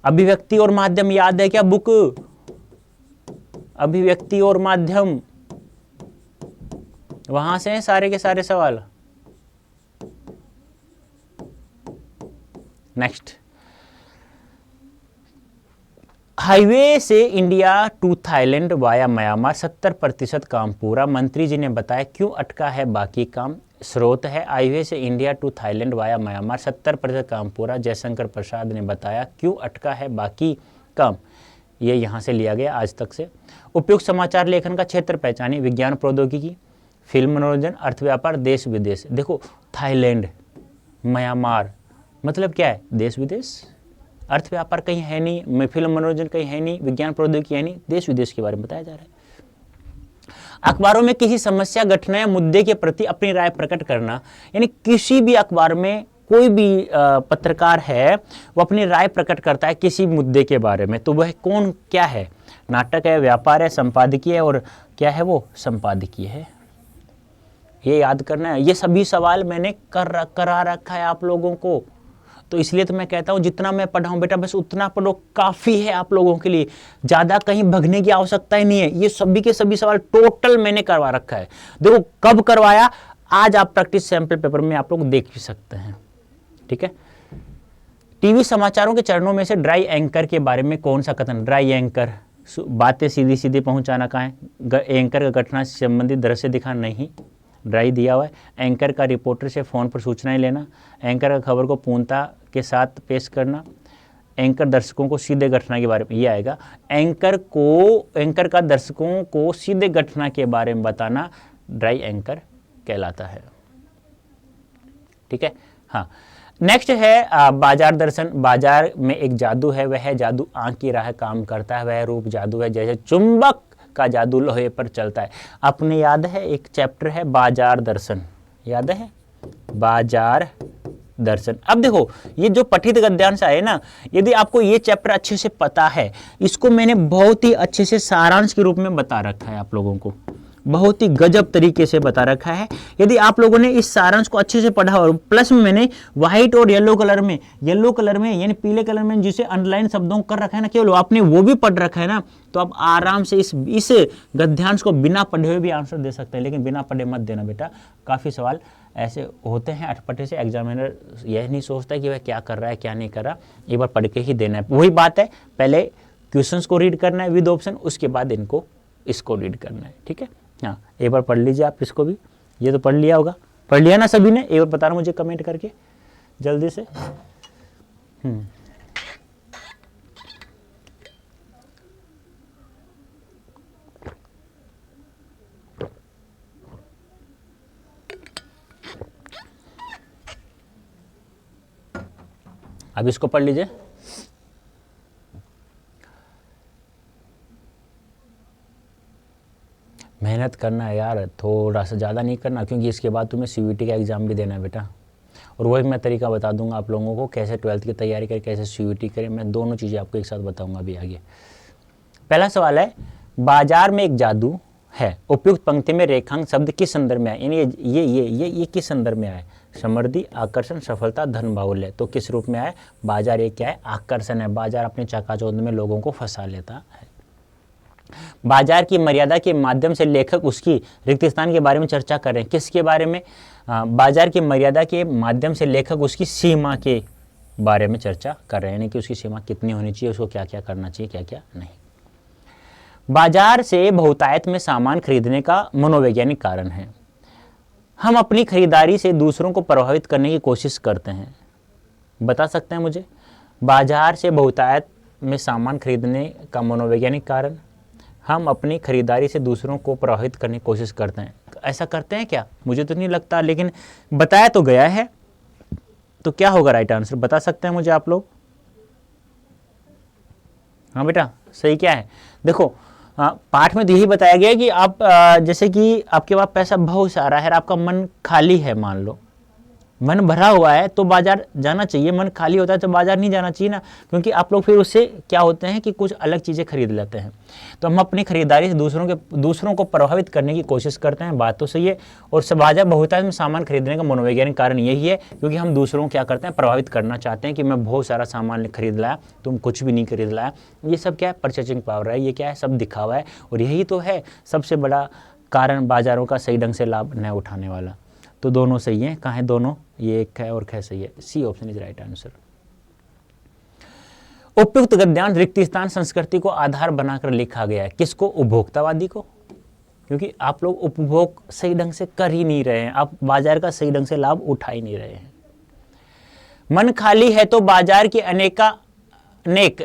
अभिव्यक्ति और माध्यम याद है क्या बुक? अभिव्यक्ति और माध्यम, वहां से हैं सारे के सारे सवाल। नेक्स्ट, हाईवे से India to Thailand via Myanmar 70% काम पूरा, मंत्री जी ने बताया। क्यों अटका है बाकी काम? स्रोत है हाईवे से India to Thailand via Myanmar 70% काम पूरा, जयशंकर प्रसाद ने बताया। क्यों अटका है बाकी काम? ये यहाँ से लिया गया आज तक से। उपयुक्त समाचार लेखन का क्षेत्र पहचानिए। विज्ञान प्रौद्योगिकी, फिल्म मनोरंजन, अर्थ व्यापार, देश विदेश। देखो थाईलैंड, म्यांमार मतलब क्या है? देश विदेश। अर्थ व्यापार कहीं है नहीं, फिल्म मनोरंजन कहीं है नहीं, विज्ञान प्रौद्योगिकी है नहीं, देश विदेश के बारे में बताया जा रहा है। अखबारों में किसी समस्या, घटना या मुद्दे के प्रति अपनी राय प्रकट करना, यानी किसी भी अखबार में कोई भी पत्रकार है वो अपनी राय प्रकट करता है किसी मुद्दे के बारे में, तो वह कौन क्या है? नाटक है, व्यापार है, संपादकीय है, और क्या है वो? संपादकीय है। ये याद करना है। ये सभी सवाल मैंने करा रखा है आप लोगों को, तो इसलिए तो मैं कहता हूं जितना मैं पढ़ाऊं बेटा बस उतना पढ़ो, काफी है आप लोगों के लिए, ज्यादा कहीं भगने की आवश्यकता ही नहीं है। ये सभी के सभी सवाल टोटल मैंने करवा रखा है। देखो कब करवाया, आज आप प्रैक्टिस सैंपल पेपर में आप लोग देख भी सकते हैं। ठीक है, टीवी समाचारों के चरणों में से ड्राई एंकर के बारे में कौन सा कथन? ड्राई एंकर, बातें सीधी सीधी पहुंचाना कहाँ है? एंकर का घटना से संबंधित दृश्य दिखाना नहीं, ड्राई दिया हुआ है। एंकर का रिपोर्टर से फ़ोन पर सूचनाएं लेना, एंकर का खबर को पूर्णता के साथ पेश करना, एंकर दर्शकों को सीधे घटना के बारे में, ये आएगा एंकर का दर्शकों को सीधे घटना के बारे में बताना ड्राई एंकर कहलाता है। ठीक है। हाँ, नेक्स्ट है बाजार दर्शन। बाजार में एक जादू है, वह जादू आंख की राह काम करता है, वह रूप जादू है जैसे चुंबक का जादू लोहे पर चलता है। आपने याद है एक चैप्टर है बाजार दर्शन, याद है बाजार दर्शन। अब देखो ये जो पठित गद्यांश है ना, यदि आपको ये चैप्टर अच्छे से पता है, इसको मैंने बहुत ही अच्छे से सारांश के रूप में बता रखा है, आप लोगों को बहुत ही गजब तरीके से बता रखा है। यदि आप लोगों ने इस सारांश को अच्छे से पढ़ा और प्लस में मैंने व्हाइट और येलो कलर में यानी पीले कलर में जिसे अंडरलाइन शब्दों कर रखा है ना, केवल आपने वो भी पढ़ रखा है ना, तो आप आराम से इस गद्यांश को बिना पढ़े हुए भी आंसर दे सकते हैं। लेकिन बिना पढ़े मत देना बेटा, काफ़ी सवाल ऐसे होते हैं अटपटे से, एग्जामिनर यह नहीं सोचता कि वह क्या कर रहा है क्या नहीं कर रहा, एक बार पढ़ के ही देना है। वही बात है, पहले क्वेश्चंस को रीड करना है विद ऑप्शन, उसके बाद इसको रीड करना है। ठीक है। हाँ, एक बार पढ़ लीजिए आप इसको भी, ये तो पढ़ लिया होगा, पढ़ लिया ना सभी ने, एक बार बताना मुझे कमेंट करके जल्दी से। अब इसको पढ़ लीजिए। मेहनत करना है यार, थोड़ा सा ज़्यादा नहीं करना, क्योंकि इसके बाद तुम्हें सीयूईटी का एग्ज़ाम भी देना है बेटा। और वही मैं तरीका बता दूंगा आप लोगों को, कैसे 12th की तैयारी करें, कैसे सीयूईटी करें, मैं दोनों चीज़ें आपको एक साथ बताऊंगा अभी आगे। पहला सवाल है, बाजार में एक जादू है, उपयुक्त पंक्ति में रेखांक शब्द किस संदर्भ में आए, यानी ये किस संदर्भ में आए, समृद्धि, आकर्षण, सफलता, धन, बाहुल्य। तो किस रूप में आए, बाजार एक क्या है, आकर्षण है। बाजार अपने चकाचौंध में लोगों को फंसा लेता है। बाजार की मर्यादा के माध्यम से लेखक उसकी रिक्त स्थान के बारे में चर्चा कर रहे हैं। किसके बारे में, बाजार की मर्यादा के माध्यम से लेखक उसकी सीमा के बारे में चर्चा कर रहे हैं, यानी कि उसकी सीमा कितनी होनी चाहिए, उसको क्या क्या करना चाहिए, क्या क्या नहीं। बाजार से बहुतायत में सामान खरीदने का मनोवैज्ञानिक कारण है, हम अपनी खरीदारी से दूसरों को प्रभावित करने की कोशिश करते हैं। बता सकते हैं मुझे, बाजार से बहुतायत में सामान खरीदने का मनोवैज्ञानिक कारण, हम अपनी खरीदारी से दूसरों को प्रभावित करने की कोशिश करते हैं। ऐसा करते हैं क्या, मुझे तो नहीं लगता, लेकिन बताया तो गया है। तो क्या होगा राइट आंसर, बता सकते हैं मुझे आप लोग। हाँ बेटा, सही क्या है, देखो पाठ में तो यही बताया गया कि आप जैसे कि आपके पास पैसा बहुत सारा है, आपका मन खाली है, मान लो मन भरा हुआ है तो बाजार जाना चाहिए, मन खाली होता है तो बाजार नहीं जाना चाहिए ना, क्योंकि आप लोग फिर उससे क्या होते हैं कि कुछ अलग चीज़ें खरीद लेते हैं। तो हम अपनी खरीदारी से दूसरों को प्रभावित करने की कोशिश करते हैं, बात तो सही है। और बाजार बहुतायत में सामान खरीदने का मनोवैज्ञानिक कारण यही है, क्योंकि हम दूसरों को क्या करते हैं, प्रभावित करना चाहते हैं कि मैं बहुत सारा सामान खरीद लाया, तुम कुछ भी नहीं खरीद लाया। ये सब क्या है, परचेजिंग पावर है, ये क्या है, सब दिखावा है। और यही तो है सबसे बड़ा कारण बाजारों का सही ढंग से लाभ न उठाने वाला। तो दोनों सही है, कहाँ है दोनों, ये एक है और ख सही है, C option is right answer. उपयुक्त गद्यांश रिक्त स्थान संस्कृति को आधार बनाकर लिखा गया है, किसको, उपभोक्तावादी को, क्योंकि आप लोग उपभोग सही ढंग से कर ही नहीं रहे हैं, आप बाजार का सही ढंग से लाभ उठा ही नहीं रहे हैं। मन खाली है तो बाजार की अनेक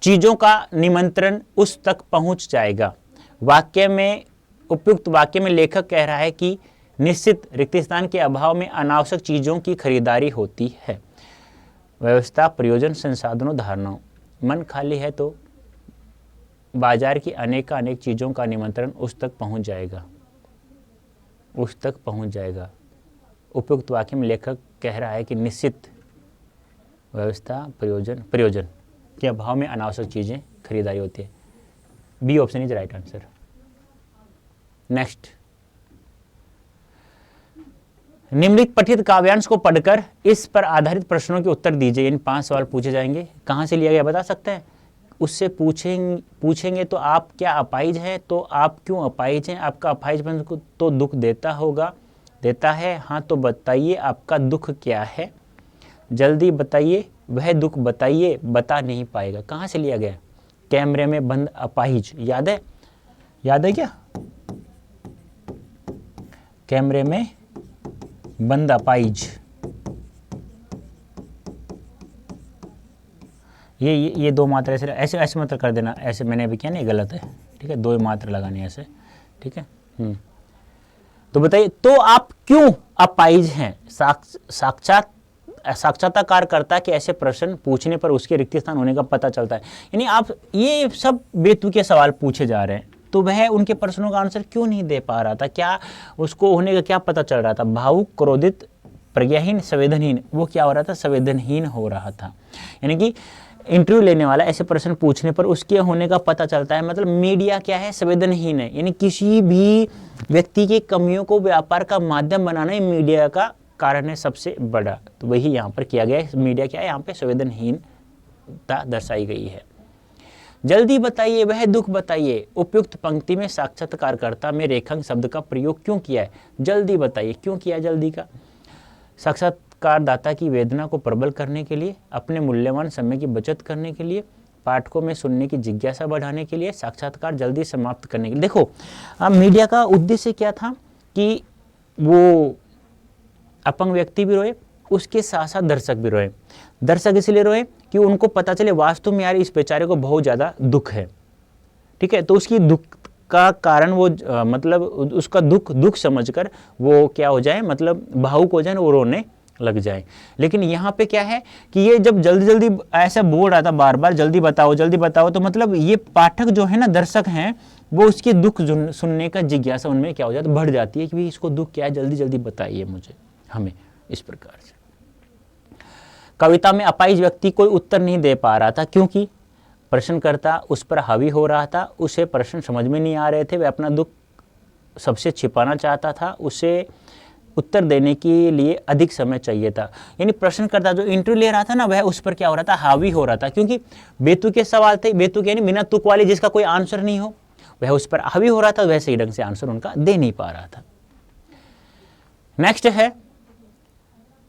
चीजों का निमंत्रण उस तक पहुंच जाएगा। वाक्य में, उपयुक्त वाक्य में लेखक कह रहा है कि निश्चित रिक्त स्थान के अभाव में अनावश्यक चीजों की खरीदारी होती है। व्यवस्था, प्रयोजन, संसाधनों, धारणाओं। मन खाली है तो बाजार की अनेक चीजों का निमंत्रण उस तक पहुंच जाएगा। उपयुक्त वाक्य में लेखक कह रहा है कि निश्चित व्यवस्था, प्रयोजन के अभाव में अनावश्यक चीजें खरीदारी होती है। B option is right answer. Next, निम्नलिखित पठित काव्यांश को पढ़कर इस पर आधारित प्रश्नों के उत्तर दीजिए। इन 5 सवाल पूछे जाएंगे। कहाँ से लिया गया बता सकते हैं, उससे पूछेंगे तो आप क्या अपाहिज हैं, तो आप क्यों अपाहिज हैं, आपका अपाहिजपन को तो दुख देता है, हाँ तो बताइए आपका दुख क्या है, जल्दी बताइए, वह दुख बताइए, बता नहीं पाएगा। कहाँ से लिया गया, कैमरे में बंद अपाहिज, याद है क्या, कैमरे में बंद अपाहिज। ये दो मात्रा ऐसे ऐसे ऐसे मत कर देना, ऐसे मैंने अभी किया ना, ये गलत है, ठीक है, दो मात्रा लगानी है ऐसे, ठीक है। तो बताइए, तो आप क्यों अपाहिज हैं? साक्षात्कारकर्ता के ऐसे प्रश्न पूछने पर उसके रिक्त स्थान होने का पता चलता है। यानी आप ये सब बेतुके सवाल पूछे जा रहे हैं, तो वह उनके प्रश्नों का आंसर क्यों नहीं दे पा रहा था? क्या उसको होने का क्या पता चल रहा था? भावुक, क्रोधित, प्रज्ञाहीन, संवेदनहीन। वो क्या हो रहा था? संवेदनहीन हो रहा था। यानी कि इंटरव्यू लेने वाला ऐसे प्रश्न पूछने पर उसके होने का पता चलता है, मतलब मीडिया क्या है? संवेदनहीन है। यानी किसी भी व्यक्ति की कमियों को व्यापार का माध्यम बनाना ही मीडिया का कारण है सबसे बड़ा। तो वही यहाँ पर किया गया है। मीडिया क्या है? यहाँ पे संवेदनहीनता दर्शाई गई है। जल्दी बताइए, वह दुख बताइए। उपयुक्त पंक्ति में साक्षात्कारकर्ता में रेखांक शब्द का प्रयोग क्यों किया है? जल्दी बताइए, क्यों किया है जल्दी का? साक्षात्कारदाता की वेदना को प्रबल करने के लिए, अपने मूल्यवान समय की बचत करने के लिए, पाठकों में सुनने की जिज्ञासा बढ़ाने के लिए, साक्षात्कार जल्दी समाप्त करने के लिए। देखो, मीडिया का उद्देश्य क्या था कि वो अपंग व्यक्ति भी रोए, उसके साथ साथ दर्शक भी रोए। दर्शक इसलिए रोए कि उनको पता चले वास्तव में यार इस बेचारे को बहुत ज़्यादा दुख है, ठीक है। तो उसकी दुख का कारण वो मतलब उसका दुख समझकर वो क्या हो जाए, मतलब भावुक हो जाए, वो रोने लग जाए। लेकिन यहाँ पे क्या है कि ये जब जल्दी जल्दी ऐसा बोल रहा था बार बार, जल्दी बताओ, तो मतलब ये पाठक जो है ना, दर्शक हैं, वो उसके दुख सुनने का जिज्ञासा उनमें क्या हो जाता है, बढ़ जाती है कि भाई इसको दुख क्या है, जल्दी जल्दी बताइए मुझे, हमें। इस प्रकार से कविता में अपाहिज व्यक्ति कोई उत्तर नहीं दे पा रहा था, क्योंकि प्रश्नकर्ता उस पर हावी हो रहा था। उसे प्रश्न समझ में नहीं आ रहे थे, वह अपना दुख सबसे छिपाना चाहता था, उसे उत्तर देने के लिए अधिक समय चाहिए था। यानी प्रश्नकर्ता जो इंटरव्यू ले रहा था ना, वह उस पर क्या हो रहा था, हावी हो रहा था, क्योंकि बेतुके सवाल थे। बेतुके यानी बिना तुक वाले, जिसका कोई आंसर नहीं हो, वह उस पर हावी हो रहा था, वह सही ढंग से आंसर उनका दे नहीं पा रहा था। नेक्स्ट है,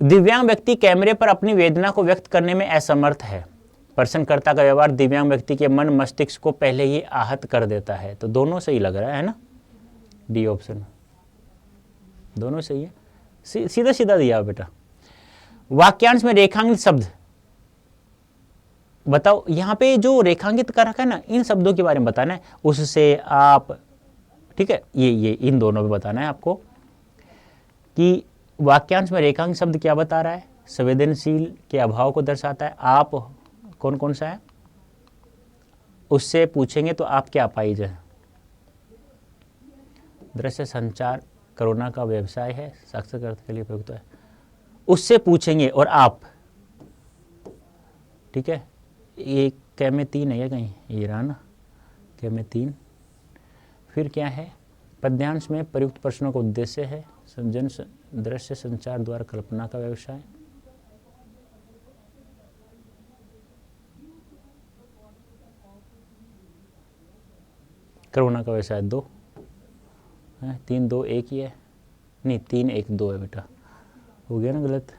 दिव्यांग व्यक्ति कैमरे पर अपनी वेदना को व्यक्त करने में असमर्थ है। प्रश्नकर्ता का व्यवहार दिव्यांग व्यक्ति के मन मस्तिष्क को पहले ही आहत कर देता है। तो दोनों सही लग रहा है ना, डी ऑप्शन दोनों सही है, सीधा सीधा दिया बेटा। वाक्यांश में रेखांकित शब्द बताओ। यहां पे जो रेखांकित कर रखा है ना, इन शब्दों के बारे में बताना है, उससे, आप, ठीक है, ये इन दोनों में बताना है आपको कि वाक्यांश में रेखांकित शब्द क्या बता रहा है, संवेदनशील के अभाव को दर्शाता है। आप कौन कौन सा है, उससे पूछेंगे तो आप क्या अपाहिज है। दृश्य संचार कोरोना का व्यवसाय है, साक्षात्कारकर्ता के लिए प्रयुक्त है, उससे पूछेंगे, और आप, ठीक है। ये कै में 3 है या कहीं, ये रहा ना, कै में 3। फिर क्या है, पद्यांश में प्रयुक्त प्रश्नों का उद्देश्य है, जन दृश्य संचार द्वारा कल्पना का व्यवसाय। कोरोना का व्यवसाय 2 है, 3 2 1 ही है, नहीं 3 1 2 है बेटा, हो गया ना गलत।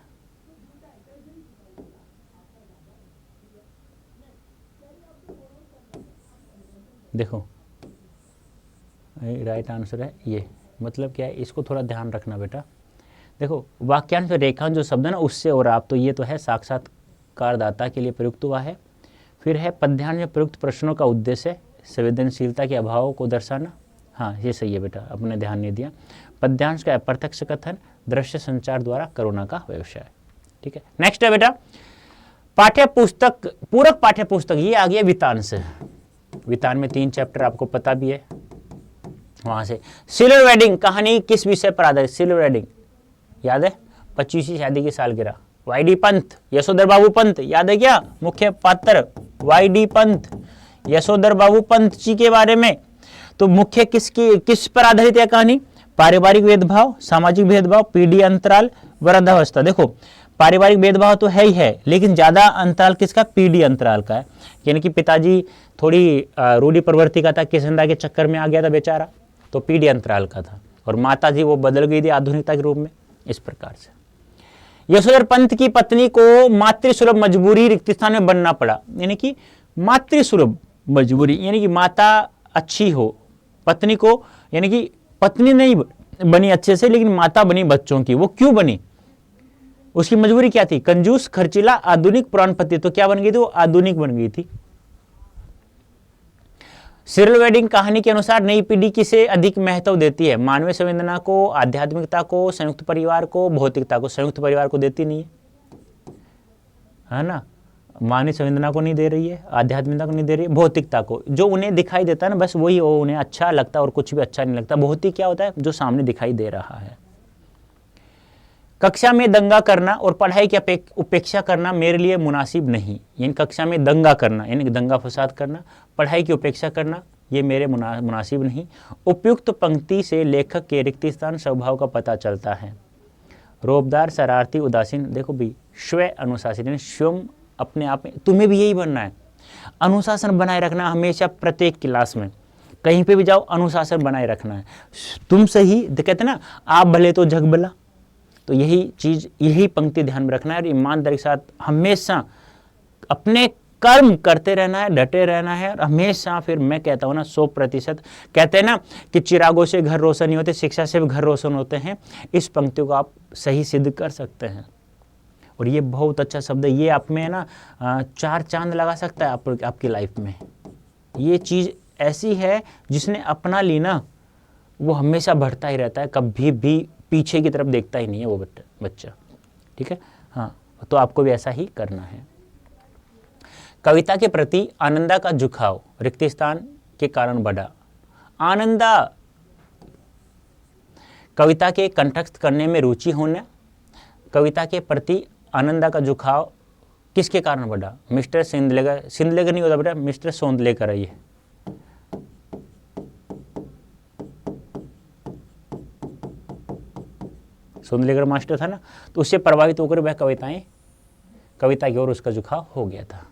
देखो राइट आंसर है ये, मतलब क्या है, इसको थोड़ा ध्यान रखना बेटा। देखो, वाक्यांश में रेखांश जो शब्द है ना, उससे और आप, तो ये तो है साक्षात्कारदाता के लिए प्रयुक्त हुआ है। फिर है पद्यांश में प्रयुक्त प्रश्नों का उद्देश्य संवेदनशीलता के अभाव को दर्शाना। हाँ, ये सही है बेटा, अपने ध्यान नहीं दिया। पद्यांश का अप्रत्यक्ष कथन, दृश्य संचार द्वारा कोरोना का व्यवसाय। ठीक है, नेक्स्ट है बेटा पाठ्य पुस्तक, पूरक पाठ्य पुस्तक। ये आ गया वितान। वितान में 3 चैप्टर आपको पता भी है। वहां से सिल्वर वेडिंग कहानी किस विषय पर आधारित? सिल्वर वेडिंग याद है, 25वीं शादी की सालगिरह। वाई.डी. पंत, यशोधर बाबू पंत, याद है क्या? मुख्य पात्र वाई.डी. पंत, यशोधर बाबू पंत जी के बारे में। तो मुख्य किस पर आधारित है कहानी? पारिवारिक भेदभाव, सामाजिक भेदभाव, पीढ़ी अंतराल, वृद्धावस्था। देखो, पारिवारिक भेदभाव तो है ही है, लेकिन ज्यादा अंतराल किसका? पीढ़ी अंतराल का है। यानी कि पिताजी थोड़ी रूढ़ि प्रवृत्ति का था, किसंदा के चक्कर में आ गया था बेचारा, तो पीढ़ी अंतराल का था। और माता जी वो बदल गई थी आधुनिकता के रूप में। इस प्रकार से यशोधर पंत की पत्नी को मातृसुलभ मजबूरी रिक्त स्थान में बनना पड़ा। यानी कि मातृसुलभ मजबूरी, यानी कि माता अच्छी हो, पत्नी को, यानी कि पत्नी नहीं बनी अच्छे से, लेकिन माता बनी बच्चों की। वो क्यों बनी? उसकी मजबूरी क्या थी? कंजूस, खर्चीला, आधुनिक, पुराणपति। तो क्या बन गई थी वो? आधुनिक बन गई थी। सिरिल वेडिंग कहानी के अनुसार नई पीढ़ी किसे अधिक महत्व देती है? मानवीय संवेदना को, आध्यात्मिकता को, संयुक्त परिवार को, भौतिकता को? संयुक्त परिवार को देती नहीं है ना, मानवीय संवेदना को नहीं दे रही है, आध्यात्मिकता को नहीं दे रही है, भौतिकता को। जो उन्हें दिखाई देता है ना, बस वही उन्हें अच्छा लगता है और कुछ भी अच्छा नहीं लगता। भौतिक क्या होता है? जो सामने दिखाई दे रहा है। कक्षा में दंगा करना और पढ़ाई की उपेक्षा करना मेरे लिए मुनासिब नहीं। यानी कक्षा में दंगा करना यानी दंगा फसाद करना, पढ़ाई की उपेक्षा करना, ये मेरे मुनासिब नहीं। उपयुक्त पंक्ति से लेखक के रिक्त स्थान स्वभाव का पता चलता है। रोबदार, शरारती, उदासीन। देखो भाई, स्व अनुशासित यानी स्वयं अपने आप में, तुम्हें भी यही बनना है। अनुशासन बनाए रखना हमेशा, प्रत्येक क्लास में कहीं पे भी जाओ अनुशासन बनाए रखना है। तुम सही, कहते ना, आप भले तो जग भला। तो यही चीज, यही पंक्ति ध्यान में रखना है और ईमानदारी के साथ हमेशा अपने कर्म करते रहना है, डटे रहना है। और हमेशा, फिर मैं कहता हूँ ना, 100%, कहते हैं ना कि चिरागों से घर रोशन नहीं होते, शिक्षा से भी घर रोशन होते हैं। इस पंक्तियों को आप सही सिद्ध कर सकते हैं। और ये बहुत अच्छा शब्द है, ये आप में ना 4 चांद लगा सकता है आपकी लाइफ में। ये चीज़ ऐसी है जिसने अपना ली ना, वो हमेशा बढ़ता ही रहता है, कभी भी पीछे की तरफ देखता ही नहीं है वो बच्चा। ठीक है, हाँ, तो आपको भी ऐसा ही करना है। कविता के प्रति आनंदा का झुकाव रिक्त स्थान के कारण बढ़ा। आनंदा, कविता के कंठस्थ करने में रुचि होना, कविता के प्रति आनंदा का झुकाव किसके कारण बढ़ा? मिस्टर सिंधलेगर, सिंधलेगर नहीं होता बेटा, मिस्टर सोंदलेकर है ये। सोंदलेकर मास्टर था ना, तो उससे प्रभावित होकर वह कविता की ओर उसका झुकाव हो गया था।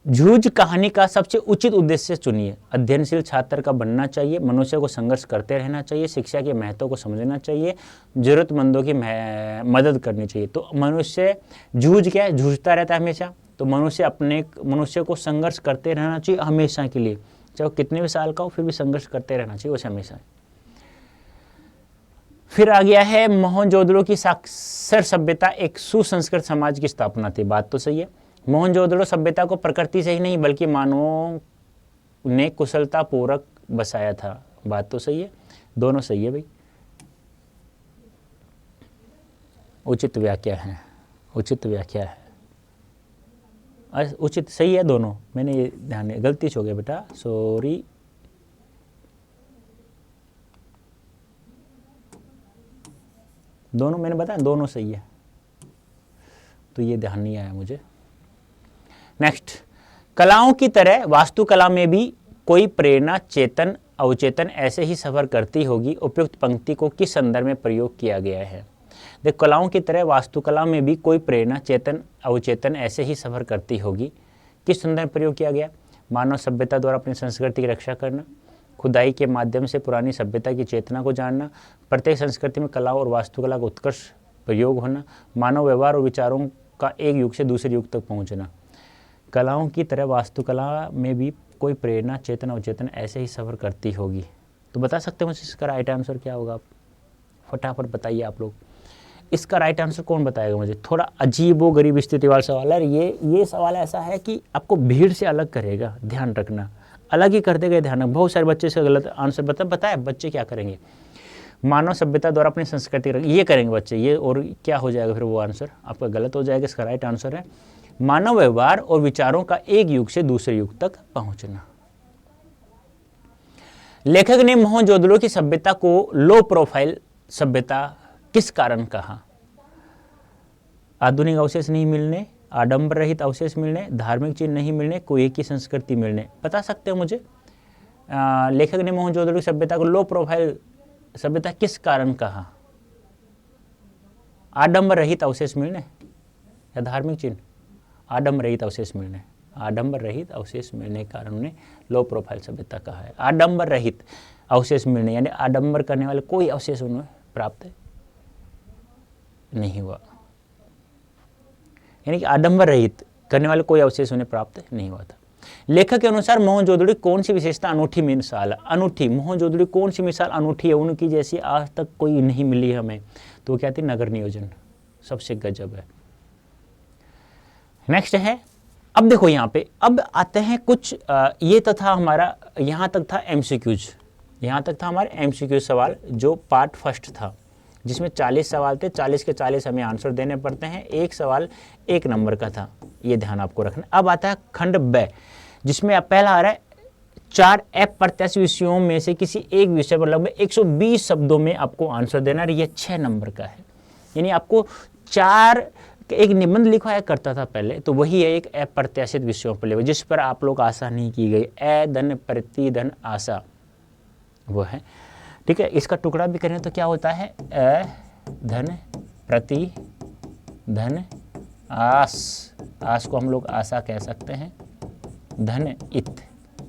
झूठ कहानी का सबसे उचित उद्देश्य चुनिए। अध्ययनशील छात्र का बनना चाहिए, मनुष्य को संघर्ष करते रहना चाहिए, शिक्षा के महत्व को समझना चाहिए, जरूरतमंदों की मदद करनी चाहिए। तो मनुष्य जूझ क्या है? जूझता रहता है हमेशा। तो मनुष्य को संघर्ष करते रहना चाहिए हमेशा के लिए, चाहे कितने भी साल का हो, फिर भी संघर्ष करते रहना चाहिए उसे हमेशा। फिर आ गया है, मोहनजोदड़ो की साक्षर सभ्यता एक सुसंस्कृत समाज की स्थापना थी। बात तो सही है। मोहनजोदड़ो सभ्यता को प्रकृति से ही नहीं बल्कि मानवों ने कुशलता पूर्वक बसाया था। बात तो सही है, दोनों सही है भाई। उचित व्याख्या है, उचित व्याख्या है, उचित सही है दोनों। मैंने ये ध्यान, गलती हो गया बेटा, सॉरी। दोनों मैंने बताया, दोनों सही है, तो ये ध्यान नहीं आया मुझे। नेक्स्ट, कलाओं की तरह वास्तुकला में भी कोई प्रेरणा चेतन अवचेतन ऐसे ही सफर करती होगी। उपयुक्त पंक्ति को किस संदर्भ में प्रयोग किया गया है? देख, कलाओं की तरह वास्तुकला में भी कोई प्रेरणा चेतन अवचेतन ऐसे ही सफर करती होगी। किस संदर्भ में प्रयोग किया गया? मानव सभ्यता द्वारा अपनी संस्कृति की रक्षा करना, खुदाई के माध्यम से पुरानी सभ्यता की चेतना को जानना, प्रत्येक संस्कृति में कला और वास्तुकला का उत्कर्ष प्रयोग होना, मानव व्यवहार और विचारों का एक युग से दूसरे युग तक पहुंचना। कलाओं की तरह वास्तुकला में भी कोई प्रेरणा चेतन अवचेतन ऐसे ही सफर करती होगी। तो बता सकते हैं मुझे इसका राइट आंसर क्या होगा? आप फटाफट बताइए आप लोग। इसका राइट आंसर कौन बताएगा मुझे? थोड़ा अजीबो गरीब स्थिति वाला सवाल है। ये सवाल ऐसा है कि आपको भीड़ से अलग करेगा, ध्यान रखना, अलग ही कर देगा। ध्यान रखना, बहुत सारे बच्चे इसका गलत आंसर बताए। बच्चे क्या करेंगे? मानव सभ्यता द्वारा अपनी संस्कृति ये करेंगे बच्चे, ये और क्या हो जाएगा फिर वो आंसर आपका गलत हो जाएगा। इसका राइट आंसर है मानव व्यवहार और विचारों का एक युग से दूसरे युग तक पहुंचना। लेखक ने मोहनजोदड़ो की सभ्यता को लो प्रोफाइल सभ्यता किस कारण कहा? आधुनिक अवशेष नहीं मिलने, आडंबर रहित अवशेष मिलने, धार्मिक चिन्ह नहीं मिलने, कोई एक ही संस्कृति मिलने। बता सकते हो मुझे? लेखक ने मोहनजोदड़ो की सभ्यता को लो प्रोफाइल सभ्यता किस कारण कहा? आडंबर रहित अवशेष मिलने या धार्मिक चिन्ह? आडंबर रहित अवशेष मिलने, आडंबर रहित अवशेष मिलने के कारण उन्हें लो प्रोफाइल सभ्यता कहा है। आडंबर रहित अवशेष मिलने यानी आडंबर करने वाले कोई अवशेष उन्हें प्राप्त नहीं हुआ, यानी कि आडंबर रहित करने वाले कोई अवशेष उन्हें प्राप्त नहीं हुआ था। लेखक के अनुसार मोहनजोदड़ो कौन सी विशेषता अनूठी मिसाल है? अनूठी, मोहनजोदड़ो कौन सी मिसाल अनूठी है, उनकी जैसी आज तक कोई नहीं मिली हमें? तो वो कहती नगर नियोजन सबसे गजब है। नेक्स्ट है, अब देखो यहाँ पे अब आते हैं कुछ ये तो था हमारा, यहाँ तक था एमसीक्यूज, यहाँ तक था हमारे एमसीक्यू सवाल जो पार्ट फर्स्ट था, जिसमें 40 सवाल थे, 40 के 40 हमें आंसर देने पड़ते हैं, एक सवाल 1 नंबर का था, ये ध्यान आपको रखना। अब आता है खंड ब, जिसमें अब पहला आ रहा है 4 अप्रत्याशित विषयों में से किसी एक विषय पर लगभग 120 शब्दों में आपको आंसर देना है, ये 6 नंबर का है। यानी आपको 4 एक निबंध लिखवाया करता था पहले, तो वही है एक अप्रत्याशित विषयों पर लेवल, जिस पर आप लोग आशा नहीं की गई, धन प्रतिधन आशा वो है। ठीक है, इसका टुकड़ा भी करें तो क्या होता है, धन प्रति धन आस, आस को हम लोग आशा कह सकते हैं, धन इत,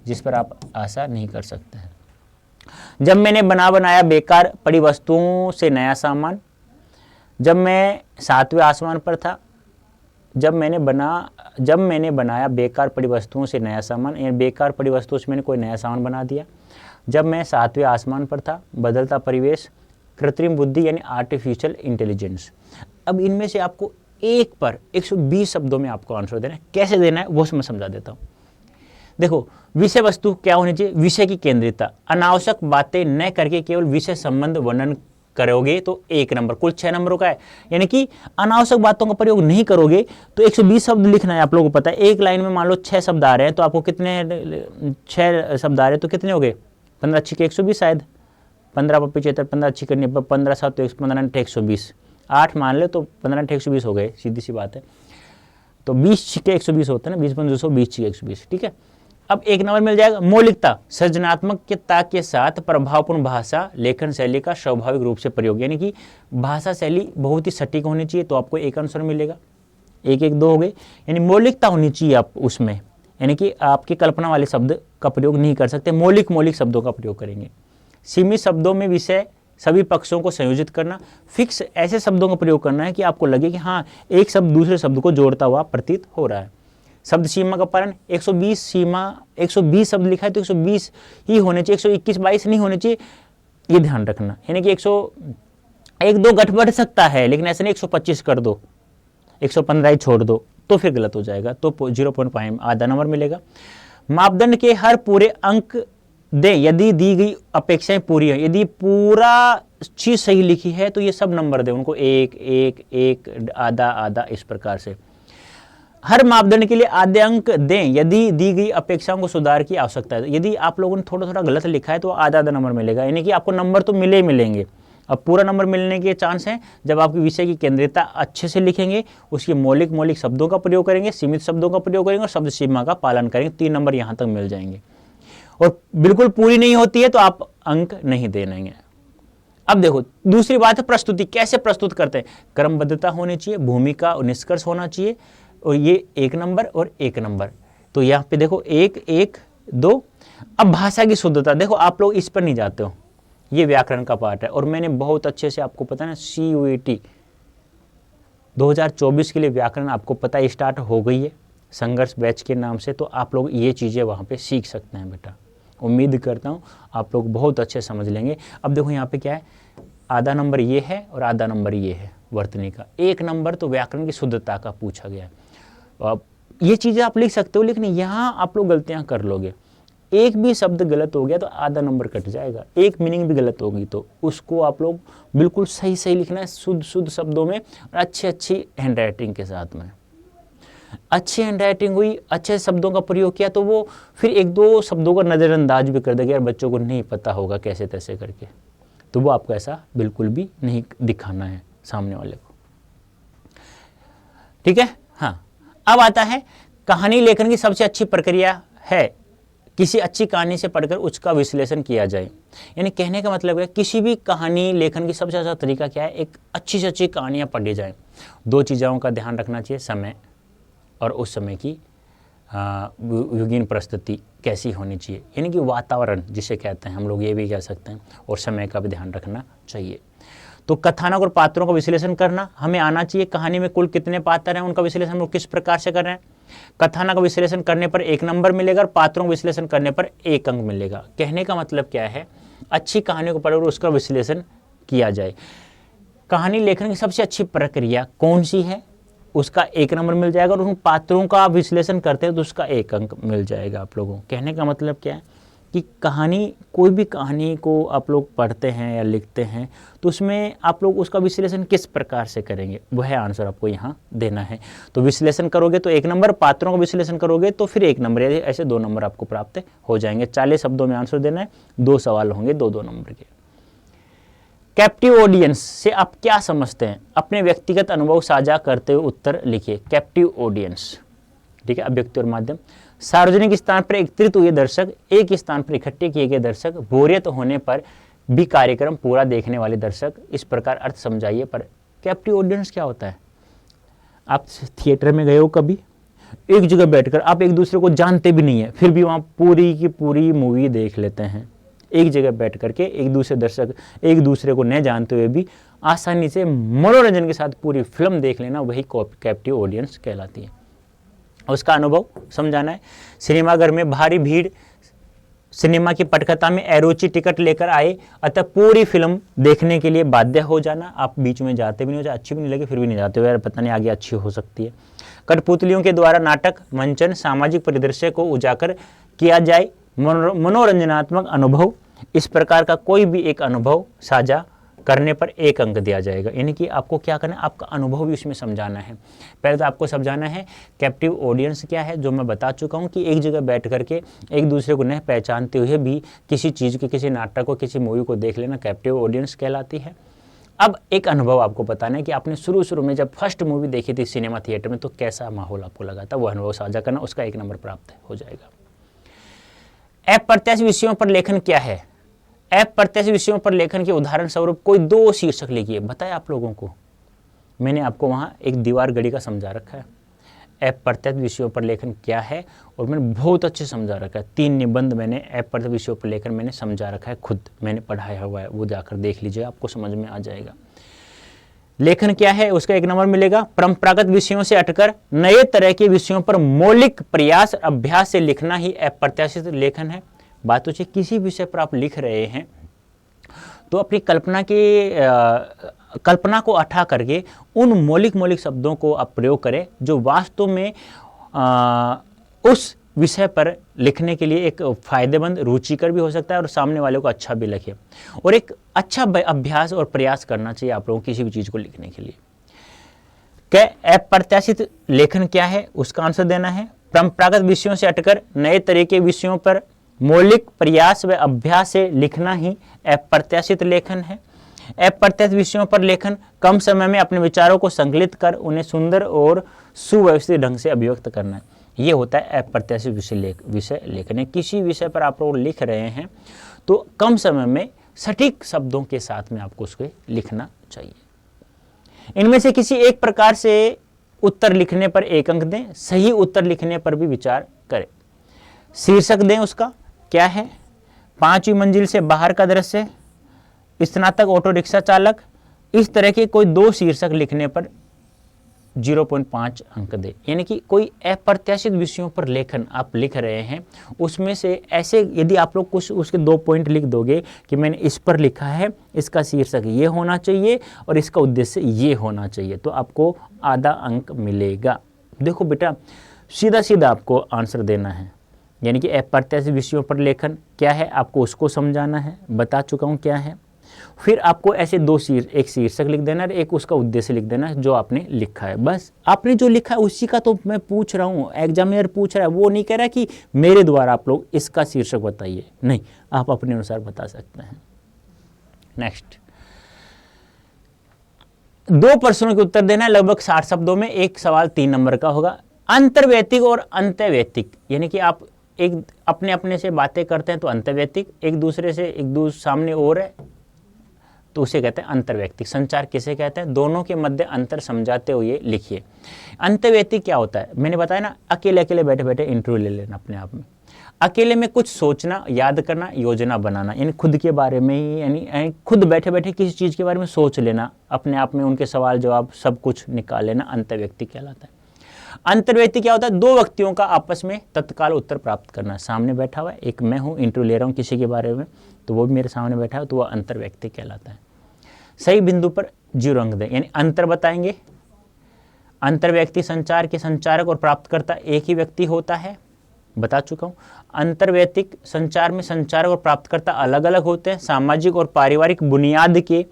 जिस पर आप आशा नहीं कर सकते हैं। जब मैंने बनाया बेकार पड़ी वस्तुओं से नया सामान, जब मैं 7वें आसमान पर था, जब मैंने बनाया बेकार पड़ी वस्तुओं से नया सामान, यानी बेकार पड़ी वस्तुओं से मैंने कोई नया सामान बना दिया। जब मैं 7वें आसमान पर था, बदलता परिवेश, कृत्रिम बुद्धि यानी आर्टिफिशियल इंटेलिजेंस। अब इनमें से आपको एक पर 120 शब्दों में आपको आंसर देना है। कैसे देना है वो मैं समझा देता हूँ। देखो, विषय वस्तु क्या होनी चाहिए, विषय की केंद्रितता, अनावश्यक बातें न करके केवल विषय संबंध वर्णन करोगे तो 1 नंबर, कुल 6 नंबरों का है। यानी कि अनावश्यक बातों का प्रयोग नहीं करोगे तो 120 शब्द लिखना है। आप लोगों को पता है, एक लाइन में मान लो 6 शब्द आ रहे हैं, तो आपको कितने 6 शब्द आ रहे हैं तो कितने हो गए, 15 अच्छी के 120, शायद 15 पर 75, 15 अच्छी करनी, 15 7 तो 15 120, 8 मान ले तो 15 120 हो गए, सीधी सी बात है। तो 20 छिके 120 होते हैं ना, 20 × 200, 20 छिके 120। ठीक है, अब 1 नंबर मिल जाएगा। मौलिकता, सृजनात्मकता के साथ प्रभावपूर्ण भाषा लेखन शैली का स्वाभाविक रूप से प्रयोग, यानी कि भाषा शैली बहुत ही सटीक होनी चाहिए, तो आपको 1 आंसर मिलेगा। 1 1 2 हो गए, यानी मौलिकता होनी चाहिए आप उसमें, यानी कि आपकी कल्पना वाले शब्द का प्रयोग नहीं कर सकते, मौलिक शब्दों का प्रयोग करेंगे। सीमित शब्दों में विषय सभी पक्षों को संयोजित करना, फिक्स ऐसे शब्दों का प्रयोग करना है कि आपको लगे कि हाँ एक शब्द दूसरे शब्द को जोड़ता हुआ प्रतीत हो रहा है। शब्द सीमा का पालन, 120 शब्द लिखा है तो 120 ही होने चाहिए, 121 22 नहीं होने चाहिए, ये ध्यान रखना। यानी कि 101 2 घट बढ़ सकता है, लेकिन ऐसा नहीं 125 कर दो, 115 ही छोड़ दो, तो फिर गलत हो जाएगा, तो 0.5 आधा नंबर मिलेगा। मापदंड के हर पूरे अंक दे यदि दी गई अपेक्षाएं पूरी है, यदि पूरा चीज सही लिखी है तो ये सब नंबर दे उनको, 1 1 1 आधा आधा, इस प्रकार से। हर मापदंड के लिए आधे अंक दें यदि दी गई अपेक्षाओं को सुधार की आवश्यकता है। यदि आप लोगों ने थोड़ा थोड़ा गलत लिखा है तो आधा आधा नंबर मिलेगा, यानी कि आपको नंबर तो मिलेंगे। अब पूरा नंबर मिलने के चांस हैं जब आपकी विषय की केंद्रीयता अच्छे से लिखेंगे, उसके मौलिक शब्दों का प्रयोग करेंगे, सीमित शब्दों का प्रयोग करेंगे और शब्द सीमा का पालन करेंगे, 3 नंबर यहाँ तक मिल जाएंगे। और बिल्कुल पूरी नहीं होती है तो आप अंक नहीं देंगे। अब देखो दूसरी बात है प्रस्तुति, कैसे प्रस्तुत करते हैं, क्रमबद्धता होनी चाहिए, भूमिका और निष्कर्ष होना चाहिए, और ये 1 नंबर और 1 नंबर। तो यहाँ पे देखो 1 1 2। अब भाषा की शुद्धता, देखो आप लोग इस पर नहीं जाते हो, ये व्याकरण का पार्ट है, और मैंने बहुत अच्छे से आपको पता है ना CUET 2024 के लिए व्याकरण आपको पता है स्टार्ट हो गई है संघर्ष बैच के नाम से, तो आप लोग ये चीज़ें वहाँ पे सीख सकते हैं बेटा। उम्मीद करता हूँ आप लोग बहुत अच्छे समझ लेंगे। अब देखो यहाँ पे क्या है, आधा नंबर ये है और आधा नंबर ये है वर्तनी का, 1 नंबर तो व्याकरण की शुद्धता का पूछा गया है। अब ये चीज़ें आप लिख सकते हो, लेकिन यहाँ आप लोग गलतियाँ कर लोगे, एक भी शब्द गलत हो गया तो आधा नंबर कट जाएगा, एक मीनिंग भी गलत होगी तो उसको आप लोग बिल्कुल सही लिखना है, शुद्ध शब्दों में और अच्छी हैंडराइटिंग के साथ में। अच्छी हैंडराइटिंग हुई, अच्छे शब्दों का प्रयोग किया तो वो फिर 1-2 शब्दों का नज़रअंदाज भी कर देगा, यार बच्चों को नहीं पता होगा कैसे तैसे करके, तो वो आपको ऐसा बिल्कुल भी नहीं दिखाना है सामने वाले को। ठीक है, हाँ। अब आता है कहानी लेखन की सबसे अच्छी प्रक्रिया है किसी अच्छी कहानी से पढ़कर उसका विश्लेषण किया जाए। यानी कहने का मतलब है किसी भी कहानी लेखन की सबसे अच्छा तरीका क्या है, एक अच्छी से अच्छी कहानियाँ पढ़ी जाए। 2 चीज़ों का ध्यान रखना चाहिए, समय और उस समय की विभिन्न परिस्थिति कैसी होनी चाहिए, यानी कि वातावरण जिसे कहते हैं हम लोग, ये भी कह सकते हैं, और समय का भी ध्यान रखना चाहिए। तो कथानक और पात्रों का विश्लेषण करना हमें आना चाहिए, कहानी में कुल कितने पात्र हैं उनका विश्लेषण हम लोग किस प्रकार से कर रहे हैं, कथानक का विश्लेषण करने पर 1 नंबर मिलेगा और पात्रों का विश्लेषण करने पर 1 अंक मिलेगा। कहने का मतलब क्या है, अच्छी कहानी को पढ़ो और उसका विश्लेषण किया जाए। कहानी लेखन की सबसे अच्छी प्रक्रिया कौन सी है, उसका 1 नंबर मिल जाएगा, और उन पात्रों का आप विश्लेषण करते हैं तो उसका 1 अंक मिल जाएगा आप लोगों को। कहने का मतलब क्या है कि कहानी, कोई भी कहानी को आप लोग पढ़ते हैं या लिखते हैं तो उसमें आप लोग उसका विश्लेषण किस प्रकार से करेंगे, वह आंसर आपको यहाँ देना है। तो विश्लेषण करोगे तो 1 नंबर, पात्रों का विश्लेषण करोगे तो फिर 1 नंबर, ऐसे 2 नंबर आपको प्राप्त हो जाएंगे। 40 शब्दों में आंसर देना है, 2 सवाल होंगे 2-2 नंबर के। कैप्टिव ऑडियंस से आप क्या समझते हैं, अपने व्यक्तिगत अनुभव साझा करते हुए उत्तर लिखिए। कैप्टिव ऑडियंस, ठीक है, अभिव्यक्ति और माध्यम। सार्वजनिक स्थान पर एकत्रित हुए दर्शक, एक स्थान पर इकट्ठे किए गए दर्शक, बोरियत होने पर भी कार्यक्रम पूरा देखने वाले दर्शक, इस प्रकार अर्थ समझाइए। पर कैप्टिव ऑडियंस क्या होता है, आप थिएटर में गए हो कभी, एक जगह बैठकर आप एक दूसरे को जानते भी नहीं है, फिर भी वहां पूरी की पूरी मूवी देख लेते हैं। एक जगह बैठ करके एक दूसरे दर्शक एक दूसरे को न जानते हुए भी आसानी से मनोरंजन के साथ पूरी फिल्म देख लेना, वही कैप्टिव ऑडियंस कहलाती है। उसका अनुभव समझाना है। सिनेमाघर में भारी भीड़, सिनेमा की पटकथा में अरुचि टिकट लेकर आए, अतः पूरी फिल्म देखने के लिए बाध्य हो जाना। आप बीच में जाते भी नहीं हो, जाए अच्छी भी नहीं लगे फिर भी नहीं जाते हो, यार पता नहीं आगे अच्छी हो सकती है। कठपुतलियों के द्वारा नाटक मंचन सामाजिक परिदृश्य को उजागर किया जाए, मनोरंजनात्मक अनुभव, इस प्रकार का कोई भी एक अनुभव साझा करने पर 1 अंक दिया जाएगा। यानी कि आपको क्या करना है, आपका अनुभव भी उसमें समझाना है। पहले तो आपको समझाना है कैप्टिव ऑडियंस क्या है, जो मैं बता चुका हूँ कि एक जगह बैठ करके एक दूसरे को नहीं पहचानते हुए भी किसी चीज़ की, किसी नाटक को, किसी मूवी को देख लेना, कैप्टिव ऑडियंस कहलाती है। अब एक अनुभव आपको बताना है कि आपने शुरू में जब फर्स्ट मूवी देखी थी सिनेमा थिएटर में तो कैसा माहौल आपको लगा था, वो अनुभव साझा करना, उसका 1 नंबर प्राप्त हो जाएगा। अप्रत्याशित विषयों पर लेखन क्या है, अप्रत्याशित विषयों पर लेखन के उदाहरण स्वरूप कोई 2 शीर्षक लिखिए। बताया आप लोगों को, मैंने आपको वहां एक दीवार घड़ी का समझा रखा है। अप्रत्याशित विषयों पर लेखन क्या है और मैंने बहुत अच्छे समझा रखा है। 3 निबंध मैंने अप्रत्याशित विषयों पर लेखन मैंने समझा रखा है, खुद मैंने पढ़ाया हुआ है, वो जाकर देख लीजिए, आपको समझ में आ जाएगा। लेखन क्या है, उसका 1 नंबर मिलेगा। परंपरागत विषयों से हटकर नए तरह के विषयों पर मौलिक प्रयास अभ्यास से लिखना ही अप्रत्याशित लेखन है। बात तो किसी विषय पर आप लिख रहे हैं तो अपनी कल्पना को अठा करके उन मौलिक शब्दों को आप प्रयोग करें जो वास्तव में उस विषय पर लिखने के लिए एक फायदेमंद, रुचिकर भी हो सकता है और सामने वाले को अच्छा भी लगे। और एक अच्छा अभ्यास और प्रयास करना चाहिए आप लोगों को किसी भी चीज़ को लिखने के लिए। क्या अप्रत्याशित लेखन क्या है, उसका आंसर देना है। परंपरागत विषयों से हटकर नए तरह के विषयों पर मौलिक प्रयास व अभ्यास से लिखना ही अप्रत्याशित लेखन है। अप्रत्याशित विषयों पर लेखन कम समय में अपने विचारों को संकलित कर उन्हें सुंदर और सुव्यवस्थित ढंग से अभिव्यक्त करना है, ये होता है अप्रत्याशित विषय लेखन। किसी विषय पर आप लोग लिख रहे हैं तो कम समय में सटीक शब्दों के साथ में आपको उसको लिखना चाहिए। इनमें से किसी एक प्रकार से उत्तर लिखने पर 1 अंक दें, सही उत्तर लिखने पर भी विचार करें। शीर्षक दें, उसका क्या है, 5वीं मंजिल से बाहर का दृश्य, स्नातक ऑटो रिक्शा चालक, इस तरह के कोई 2 शीर्षक लिखने पर 0.5 अंक दे। यानी कि कोई अप्रत्याशित विषयों पर लेखन आप लिख रहे हैं, उसमें से ऐसे यदि आप लोग कुछ उसके 2 पॉइंट लिख दोगे कि मैंने इस पर लिखा है, इसका शीर्षक ये होना चाहिए और इसका उद्देश्य ये होना चाहिए, तो आपको आधा अंक मिलेगा। देखो बेटा, सीधा सीधा आपको आंसर देना है। यानी कि अप्रत्याशित विषयों पर लेखन क्या है, आपको उसको समझाना है, बता चुका हूँ क्या है। फिर आपको ऐसे 2 एक शीर्षक लिख देना है, एक उसका उद्देश्य लिख देना है जो आपने लिखा है। बस आपने जो लिखा है उसी का तो मैं पूछ रहा हूँ, एग्जामिनर पूछ रहा है, वो नहीं कह रहा कि मेरे द्वारा आप लोग इसका शीर्षक बताइए, नहीं, आप अपने अनुसार बता सकते हैं। नेक्स्ट, 2 प्रश्नों के उत्तर देना है, लगभग 60 शब्दों में। एक सवाल 3 नंबर का होगा। अंतर्वैयक्तिक और अंतर्वैयक्तिक, यानी कि आप एक अपने अपने से बातें करते हैं तो अंतर्वैयक्तिक, एक दूसरे से एक दूसरे सामने और है तो उसे कहते हैं अंतर्वैयक्तिक। संचार किसे कहते हैं, दोनों के मध्य अंतर समझाते हुए लिखिए। अंतर्वैयक्तिक क्या होता है, मैंने बताया ना, अकेले अकेले बैठे बैठे इंटरव्यू ले लेना अपने आप में, अकेले में कुछ सोचना, याद करना, योजना बनाना, यानी खुद के बारे में ही, यानी खुद बैठे बैठे किसी चीज़ के बारे में सोच लेना, अपने आप में उनके सवाल जवाब सब कुछ निकाल लेना, अंतर्वैयक्तिक कहलाता है। अंतर्व्यक्ति क्या होता है? दो व्यक्तियों का आपस में तत्काल उत्तर प्राप्त करना। सामने बैठा हुआ है, एक मैं हूँ, इंटरव्यू ले रहा हूँ किसी के बारे में, तो वो भी मेरे सामने बैठा है, तो वह अंतर्व्यक्ति कहलाता है। सही बिंदु पर 0 अंक दें, यानी अंतर बताएंगे। अंतर्व्यक्ति संचार के संचारक और प्राप्तकर्ता एक ही व्यक्ति होता है, बता चुका हूं। अंतर्वैयक्तिक संचार में संचारक और प्राप्तकर्ता अलग अलग होते हैं, सामाजिक और पारिवारिक बुनियाद के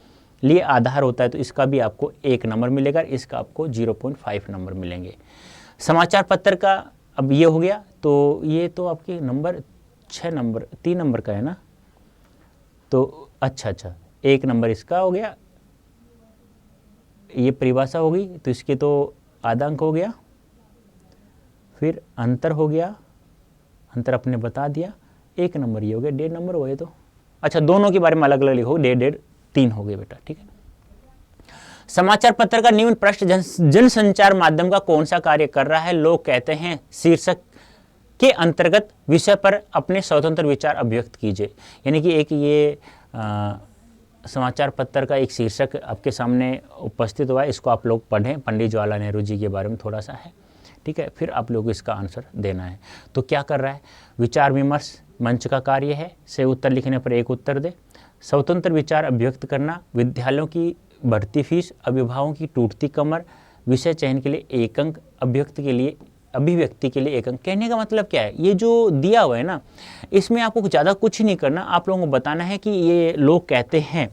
लिए आधार होता है, तो इसका भी आपको 1 नंबर मिलेगा, इसका आपको 0.5 नंबर मिलेंगे। समाचार पत्र का अब ये हो गया, तो ये तो आपके नंबर 6 नंबर 3 नंबर का है ना, तो अच्छा 1 नंबर इसका हो गया, ये परिभाषा हो गई, तो इसके तो आधा अंक हो गया। फिर अंतर हो गया, अंतर अपने बता दिया, 1 नंबर ये हो गया, 1.5 नंबर हो गए। तो अच्छा, दोनों के बारे में अलग अलग लिखो, 1.5 3 हो गए बेटा, ठीक है। समाचार पत्र का निम्न पृष्ठ जनसंचार माध्यम का कौन सा कार्य कर रहा है? लोग कहते हैं शीर्षक के अंतर्गत विषय पर अपने स्वतंत्र विचार अभिव्यक्त कीजिए। यानी कि एक ये समाचार पत्र का एक शीर्षक आपके सामने उपस्थित हुआ है, इसको आप लोग पढ़ें, पंडित जवाहरलाल नेहरू जी के बारे में थोड़ा सा है, ठीक है। फिर आप लोग इसका आंसर देना है। तो क्या कर रहा है? विचार विमर्श मंच का कार्य है, सही उत्तर लिखने पर 1 उत्तर दे। स्वतंत्र विचार अभिव्यक्त करना, विद्यालयों की बढ़ती फीस, अभिभावकों की टूटती कमर, विषय चयन के लिए 1 अंक, अभिव्यक्ति के लिए 1 अंक। कहने का मतलब क्या है? ये जो दिया हुआ है ना, इसमें आपको ज़्यादा कुछ नहीं करना, आप लोगों को बताना है कि ये लोग कहते हैं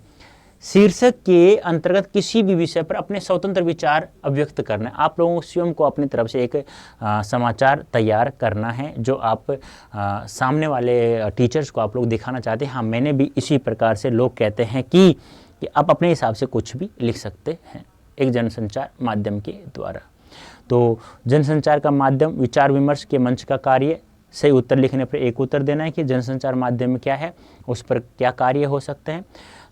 शीर्षक के अंतर्गत किसी भी विषय पर अपने स्वतंत्र विचार अभिव्यक्त करना है। आप लोगों को स्वयं को अपनी तरफ से एक समाचार तैयार करना है, जो आप सामने वाले टीचर्स को आप लोग दिखाना चाहते हैं, हाँ मैंने भी इसी प्रकार से, लोग कहते हैं कि आप अपने हिसाब से कुछ भी लिख सकते हैं एक जनसंचार माध्यम के द्वारा। तो जनसंचार का माध्यम विचार विमर्श के मंच का कार्य, सही उत्तर लिखने पर 1 उत्तर देना है कि जनसंचार माध्यम क्या है, उस पर क्या कार्य हो सकते हैं।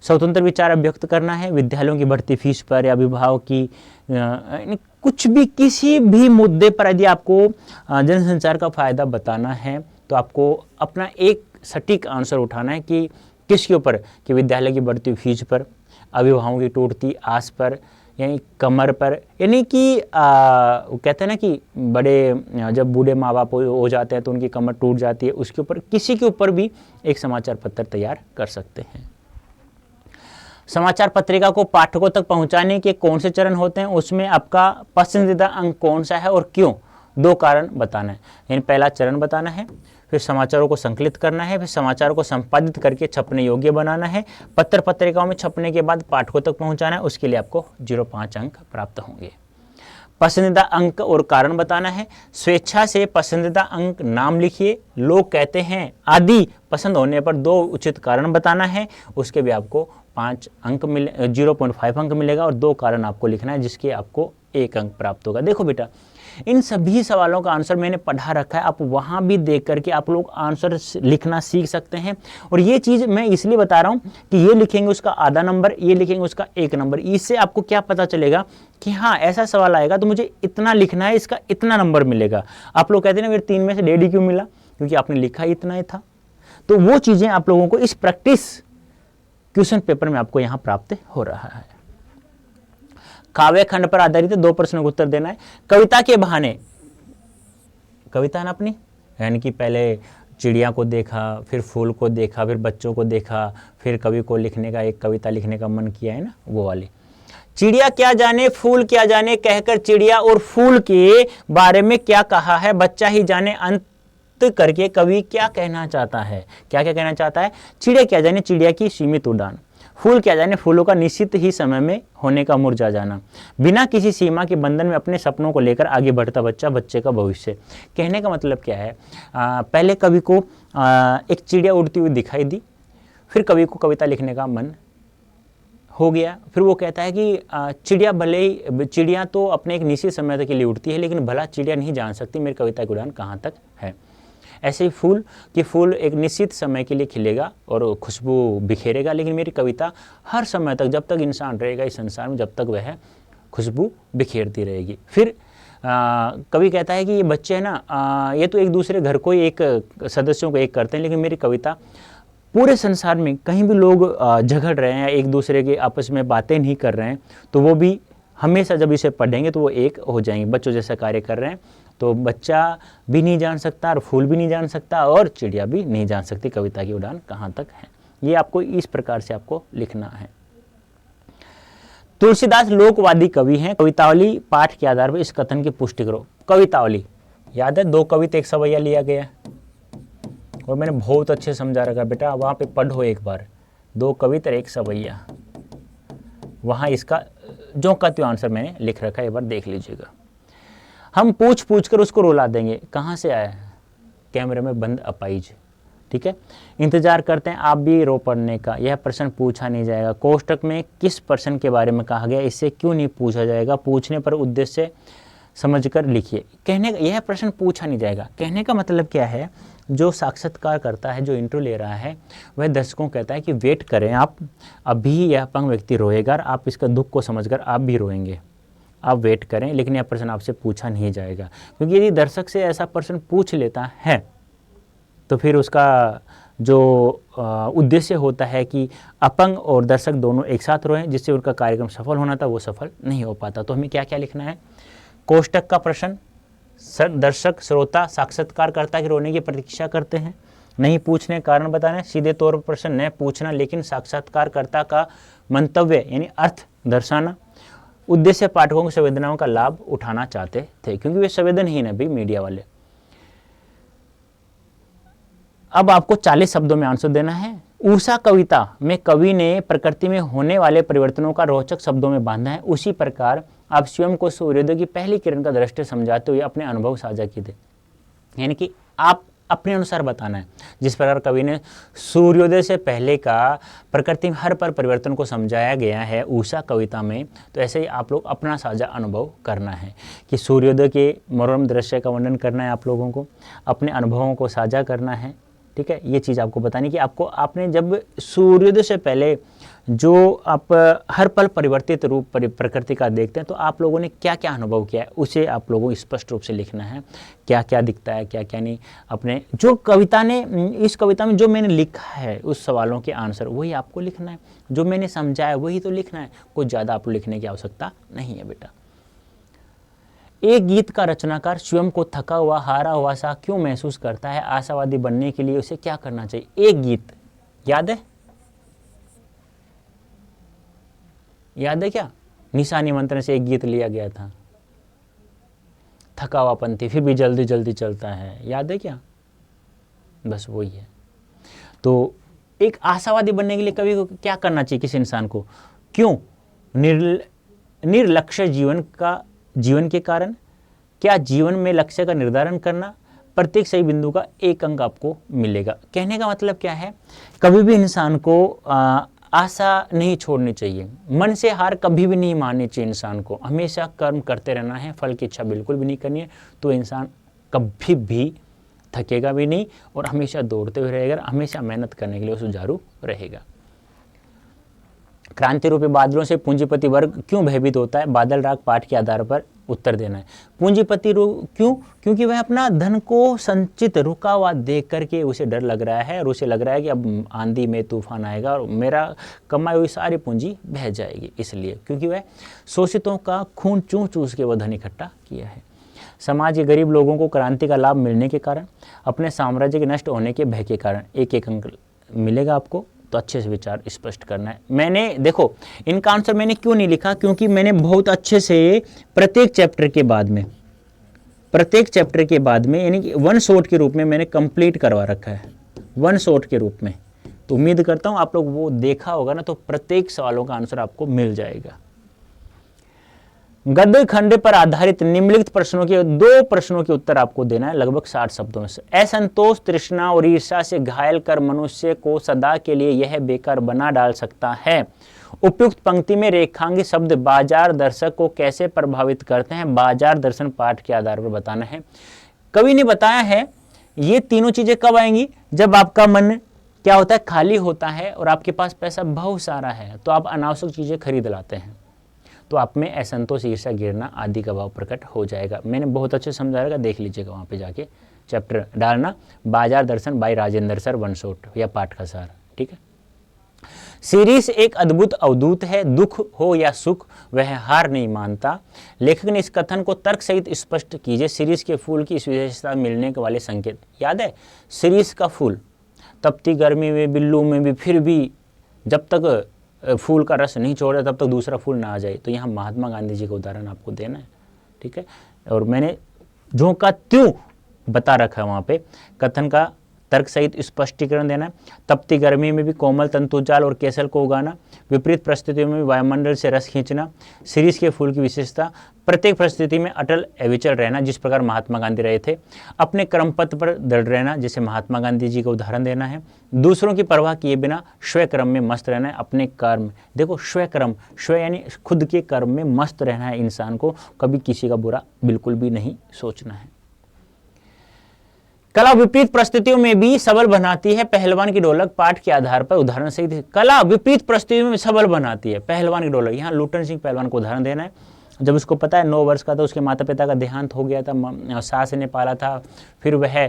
स्वतंत्र विचार अभिव्यक्त करना है, विद्यालयों की बढ़ती फीस पर या अभिभावक की कुछ भी, किसी भी मुद्दे पर यदि आपको जनसंचार का फायदा बताना है, तो आपको अपना एक सटीक आंसर उठाना है कि किसके ऊपर, कि विद्यालय की बढ़ती फीस पर, अभिभावकों की टूटती आस पर, यानी कमर पर, यानी कि कहते हैं ना कि बड़े जब बूढ़े माँ बाप हो जाते हैं तो उनकी कमर टूट जाती है, उसके ऊपर, किसी के ऊपर भी एक समाचार पत्र तैयार कर सकते हैं। समाचार पत्रिका को पाठकों तक पहुंचाने के कौन से चरण होते हैं? उसमें आपका पसंदीदा अंक कौन सा है और क्यों? 2 कारण बताना है, यानी पहला चरण बताना है, फिर समाचारों को संकलित करना है, फिर समाचारों को संपादित करके छपने योग्य बनाना है, पत्र पत्रिकाओं में छपने के बाद पाठकों तक पहुंचाना है, उसके लिए आपको 0.5 अंक प्राप्त होंगे। पसंदीदा अंक और कारण बताना है, स्वेच्छा से पसंदीदा अंक नाम लिखिए, लोग कहते हैं आदि पसंद होने पर 2 उचित कारण बताना है, उसके भी आपको 5 अंक मिले, 0.5 अंक मिलेगा, और 2 कारण आपको लिखना है जिसके आपको 1 अंक प्राप्त होगा। देखो बेटा, इन सभी सवालों का आंसर मैंने पढ़ा रखा है, आप वहाँ भी देख करके आप लोग आंसर लिखना सीख सकते हैं। और ये चीज़ मैं इसलिए बता रहा हूँ कि ये लिखेंगे उसका आधा नंबर, ये लिखेंगे उसका 1 नंबर, इससे आपको क्या पता चलेगा कि हाँ ऐसा सवाल आएगा तो मुझे इतना लिखना है, इसका इतना नंबर मिलेगा। आप लोग कहते हैं ना मेरे 3 में से 1.5 क्यों मिला? क्योंकि आपने लिखा इतना ही था। तो वो चीज़ें आप लोगों को इस प्रैक्टिस क्वेश्चन पेपर में आपको यहाँ प्राप्त हो रहा है। काव्य खंड पर आधारित 2 प्रश्नों का उत्तर देना है। कविता के बहाने, कविता ना अपनी, यानी कि पहले चिड़िया को देखा, फिर फूल को देखा, फिर बच्चों को देखा, फिर कवि को लिखने का, एक कविता लिखने का मन किया है ना, वो वाली। चिड़िया क्या जाने फूल क्या जाने, कहकर चिड़िया और फूल के बारे में क्या कहा है, बच्चा ही जाने अंत करके कवि क्या कहना चाहता है। क्या क्या कहना चाहता है? चिड़िया क्या जाने चिड़िया की सीमित उड़ान, फूल क्या जाने फूलों का निश्चित ही समय में होने का मुरझा जाना, बिना किसी सीमा के बंधन में अपने सपनों को लेकर आगे बढ़ता बच्चा, बच्चे का भविष्य। कहने का मतलब क्या है? पहले कवि को एक चिड़िया उड़ती हुई दिखाई दी, फिर कवि को कविता लिखने का मन हो गया। फिर वो कहता है कि चिड़िया भले ही, चिड़िया तो अपने एक निश्चित समय तक के लिए उड़ती है, लेकिन भला चिड़िया नहीं जान सकती मेरी कविता की उड़ान कहाँ तक है। ऐसे ही फूल कि फूल एक निश्चित समय के लिए खिलेगा और खुशबू बिखेरेगा, लेकिन मेरी कविता हर समय तक, जब तक इंसान रहेगा इस संसार में, जब तक वह खुशबू बिखेरती रहेगी। फिर कवि कहता है कि ये बच्चे हैं ना, ये तो एक दूसरे घर को एक सदस्यों को एक करते हैं, लेकिन मेरी कविता पूरे संसार में कहीं भी लोग झगड़ रहे हैं, एक दूसरे के आपस में बातें नहीं कर रहे हैं, तो वो भी हमेशा जब इसे पढ़ेंगे तो वो एक हो जाएंगे। बच्चों जैसा कार्य कर रहे हैं तो बच्चा भी नहीं जान सकता और फूल भी नहीं जान सकता और चिड़िया भी नहीं जान सकती कविता की उड़ान कहाँ तक है। ये आपको इस प्रकार से आपको लिखना है। तुलसीदास लोकवादी कवि हैं। कवितावली पाठ के आधार पर इस कथन की पुष्टि करो। कवितावली याद है, 2 कविता 1 सवैया लिया गया और मैंने बहुत अच्छे समझा रखा बेटा, वहाँ पे पढ़ो एक बार। 2 कविता 1 सवैया, वहाँ इसका जो का त्यों आंसर मैंने लिख रखा है, एक बार देख लीजिएगा। हम पूछ पूछ कर उसको रुला देंगे। कहाँ से आया? कैमरे में बंद अपाइज। ठीक है, इंतजार करते हैं आप भी रो पढ़ने का। यह प्रश्न पूछा नहीं जाएगा। कोष्टक में किस प्रश्न के बारे में कहा गया, इससे क्यों नहीं पूछा जाएगा? पूछने पर उद्देश्य समझकर लिखिए। कहने यह प्रश्न पूछा नहीं जाएगा, कहने का मतलब क्या है, जो साक्षात्कार करता है, जो इंटरव्यू ले रहा है, वह दर्शकों को कहता है कि वेट करें आप, अभी यह अपंग व्यक्ति रोएगा, आप इसका दुख को समझकर आप भी रोएंगे, आप वेट करें, लेकिन यह प्रश्न आपसे पूछा नहीं जाएगा। क्योंकि यदि दर्शक से ऐसा प्रश्न पूछ लेता है तो फिर उसका जो उद्देश्य होता है कि अपंग और दर्शक दोनों एक साथ रोएं, जिससे उनका कार्यक्रम सफल होना था वो सफल नहीं हो पाता। तो हमें क्या क्या लिखना है? कोष्टक का प्रश्न, दर्शक श्रोता साक्षात्कारकर्ता के रोने की प्रतीक्षा करते हैं, नहीं पूछने कारण बताना, सीधे तौर पर प्रश्न न पूछना लेकिन साक्षात्कारकर्ता का मंतव्य यानी अर्थ दर्शाना, उद्देश्य पाठकों की संवेदनाओं का लाभ उठाना चाहते थे, क्योंकि वे संवेदनहीन है भी मीडिया वाले। अब आपको 40 शब्दों में आंसर देना है। उषा कविता में कवि ने प्रकृति में होने वाले परिवर्तनों का रोचक शब्दों में बांधा है। उसी प्रकार आप स्वयं को सूर्योदय की पहली किरण का दृष्टि समझाते हुए अपने अनुभव साझा कीजिए। यानी कि आप अपने अनुसार बताना है। जिस प्रकार कवि ने सूर्योदय से पहले का प्रकृति में हर पर परिवर्तन को समझाया गया है उषा कविता में, तो ऐसे ही आप लोग अपना साझा अनुभव करना है कि सूर्योदय के मनोरम दृश्य का वर्णन करना है, आप लोगों को अपने अनुभवों को साझा करना है। ठीक है, ये चीज़ आपको बतानी कि आपने जब सूर्योदय से पहले जो आप हर पल परिवर्तित रूप प्रकृति का देखते हैं तो आप लोगों ने क्या क्या अनुभव किया है, उसे आप लोगों को स्पष्ट रूप से लिखना है। क्या क्या दिखता है, क्या क्या नहीं। अपने जो कविता ने, इस कविता में जो मैंने लिखा है उस सवालों के आंसर वही आपको लिखना है, जो मैंने समझाया वही तो लिखना है, कुछ ज़्यादा आपको लिखने की आवश्यकता नहीं है बेटा। एक गीत का रचनाकार स्वयं को थका हुआ, हारा हुआ सा क्यों महसूस करता है? आशावादी बनने के लिए उसे क्या करना चाहिए? एक गीत याद है, याद है क्या? निशानी मंत्र से एक गीत लिया गया था, थका हुआ पंथी फिर भी जल्दी जल्दी चलता है, याद है क्या? बस वही है। तो एक आशावादी बनने के लिए कवि को क्या करना चाहिए? किसी इंसान को क्यों? निर्लक्ष्य जीवन के कारण, क्या जीवन में लक्ष्य का निर्धारण करना, प्रत्येक सही बिंदु का एक अंक आपको मिलेगा। कहने का मतलब क्या है, कभी भी इंसान को आशा नहीं छोड़नी चाहिए, मन से हार कभी भी नहीं माननी चाहिए। इंसान को हमेशा कर्म करते रहना है, फल की इच्छा बिल्कुल भी नहीं करनी है, तो इंसान कभी भी थकेगा भी नहीं और हमेशा दौड़ते हुए रहेगा, हमेशा मेहनत करने के लिए सुचारू रहेगा। क्रांति रूपी बादलों से पूंजीपति वर्ग क्यों भयभीत होता है? बादल राग पाठ के आधार पर उत्तर देना है। पूंजीपति क्यों? क्योंकि वह अपना धन को संचित रुका हुआ देख करके उसे डर लग रहा है और उसे लग रहा है कि अब आंधी में तूफान आएगा और मेरा कमाई हुई सारी पूंजी बह जाएगी, इसलिए क्योंकि वह शोषितों का खून चूस चूस के वह धन इकट्ठा किया है। समाज के गरीब लोगों को क्रांति का लाभ मिलने के कारण, अपने साम्राज्य के नष्ट होने के भय के कारण एक एक अंक मिलेगा आपको, तो अच्छे से विचार स्पष्ट करना है। मैंने देखो इनका आंसर मैंने क्यों नहीं लिखा, क्योंकि मैंने बहुत अच्छे से प्रत्येक चैप्टर के बाद में यानी कि वन शॉट के रूप में मैंने कंप्लीट करवा रखा है, वन शॉट के रूप में। तो उम्मीद करता हूं आप लोग वो देखा होगा ना, तो प्रत्येक सवालों का आंसर आपको मिल जाएगा। गद्य खंड पर आधारित निम्नलिखित प्रश्नों के 2 प्रश्नों के उत्तर आपको देना है लगभग 60 शब्दों में से। असंतोष, तृष्णा और ईर्ष्या से घायल कर मनुष्य को सदा के लिए यह बेकार बना डाल सकता है। उपयुक्त पंक्ति में रेखांकित शब्द बाजार दर्शक को कैसे प्रभावित करते हैं? बाजार दर्शन पाठ के आधार पर बताना है। कवि ने बताया है ये तीनों चीजें कब आएंगी? जब आपका मन क्या होता है, खाली होता है और आपके पास पैसा बहुत सारा है, तो आप अनावश्यक चीजें खरीद लाते हैं, तो आप में असंतोष, ईर्ष्या, गिरना आदि का भाव प्रकट हो जाएगा। मैंने बहुत अच्छे समझाएगा, देख लीजिएगा वहाँ पे जाके चैप्टर डालना, Bazar Darshan by Rajendra sir, one shot या पाठ का सार। ठीक है, सीरीज एक अद्भुत अवधूत है, दुख हो या सुख वह हार नहीं मानता। लेखक ने इस कथन को तर्क सहित स्पष्ट कीजिए। सीरीज के फूल की इस विशेषता मिलने के वाले संकेत याद है। सीरीज का फूल तपती गर्मी में, बिल्लू में भी, फिर भी जब तक फूल का रस नहीं छोड़े तब तक दूसरा फूल ना आ जाए। तो यहाँ महात्मा गांधी जी का उदाहरण आपको देना है, ठीक है। और मैंने जो का त्यों बता रखा है वहाँ पे, कथन का तर्क सहित स्पष्टीकरण देना है। तपती गर्मी में भी कोमल तंतुजाल और केसल को उगाना, विपरीत परिस्थितियों में भी वायुमंडल से रस खींचना, सीरीज के फूल की विशेषता, प्रत्येक परिस्थिति में अटल अविचल रहना जिस प्रकार महात्मा गांधी रहे थे, अपने क्रम पथ पर दृढ़ रहना जैसे महात्मा गांधी जी का उदाहरण देना है, दूसरों की परवाह किए बिना स्वयं कर्म में मस्त रहना है, अपने कर्म, देखो स्वयं कर्म, स्वयं यानी खुद के कर्म में मस्त रहना है इंसान को, कभी किसी का बुरा बिल्कुल भी नहीं सोचना है। कला विपरीत परिस्थितियों में भी सबल बनाती है पहलवान की ढोलक, पाठ के आधार पर उदाहरण सहित। कला विपरीत परिस्थितियों में सबल बनाती है पहलवान की ढोलक। यहाँ लुटन सिंह पहलवान को उदाहरण देना है। जब उसको पता है 9 वर्ष का था, उसके माता पिता का देहांत हो गया था, सास ने पाला था, फिर वह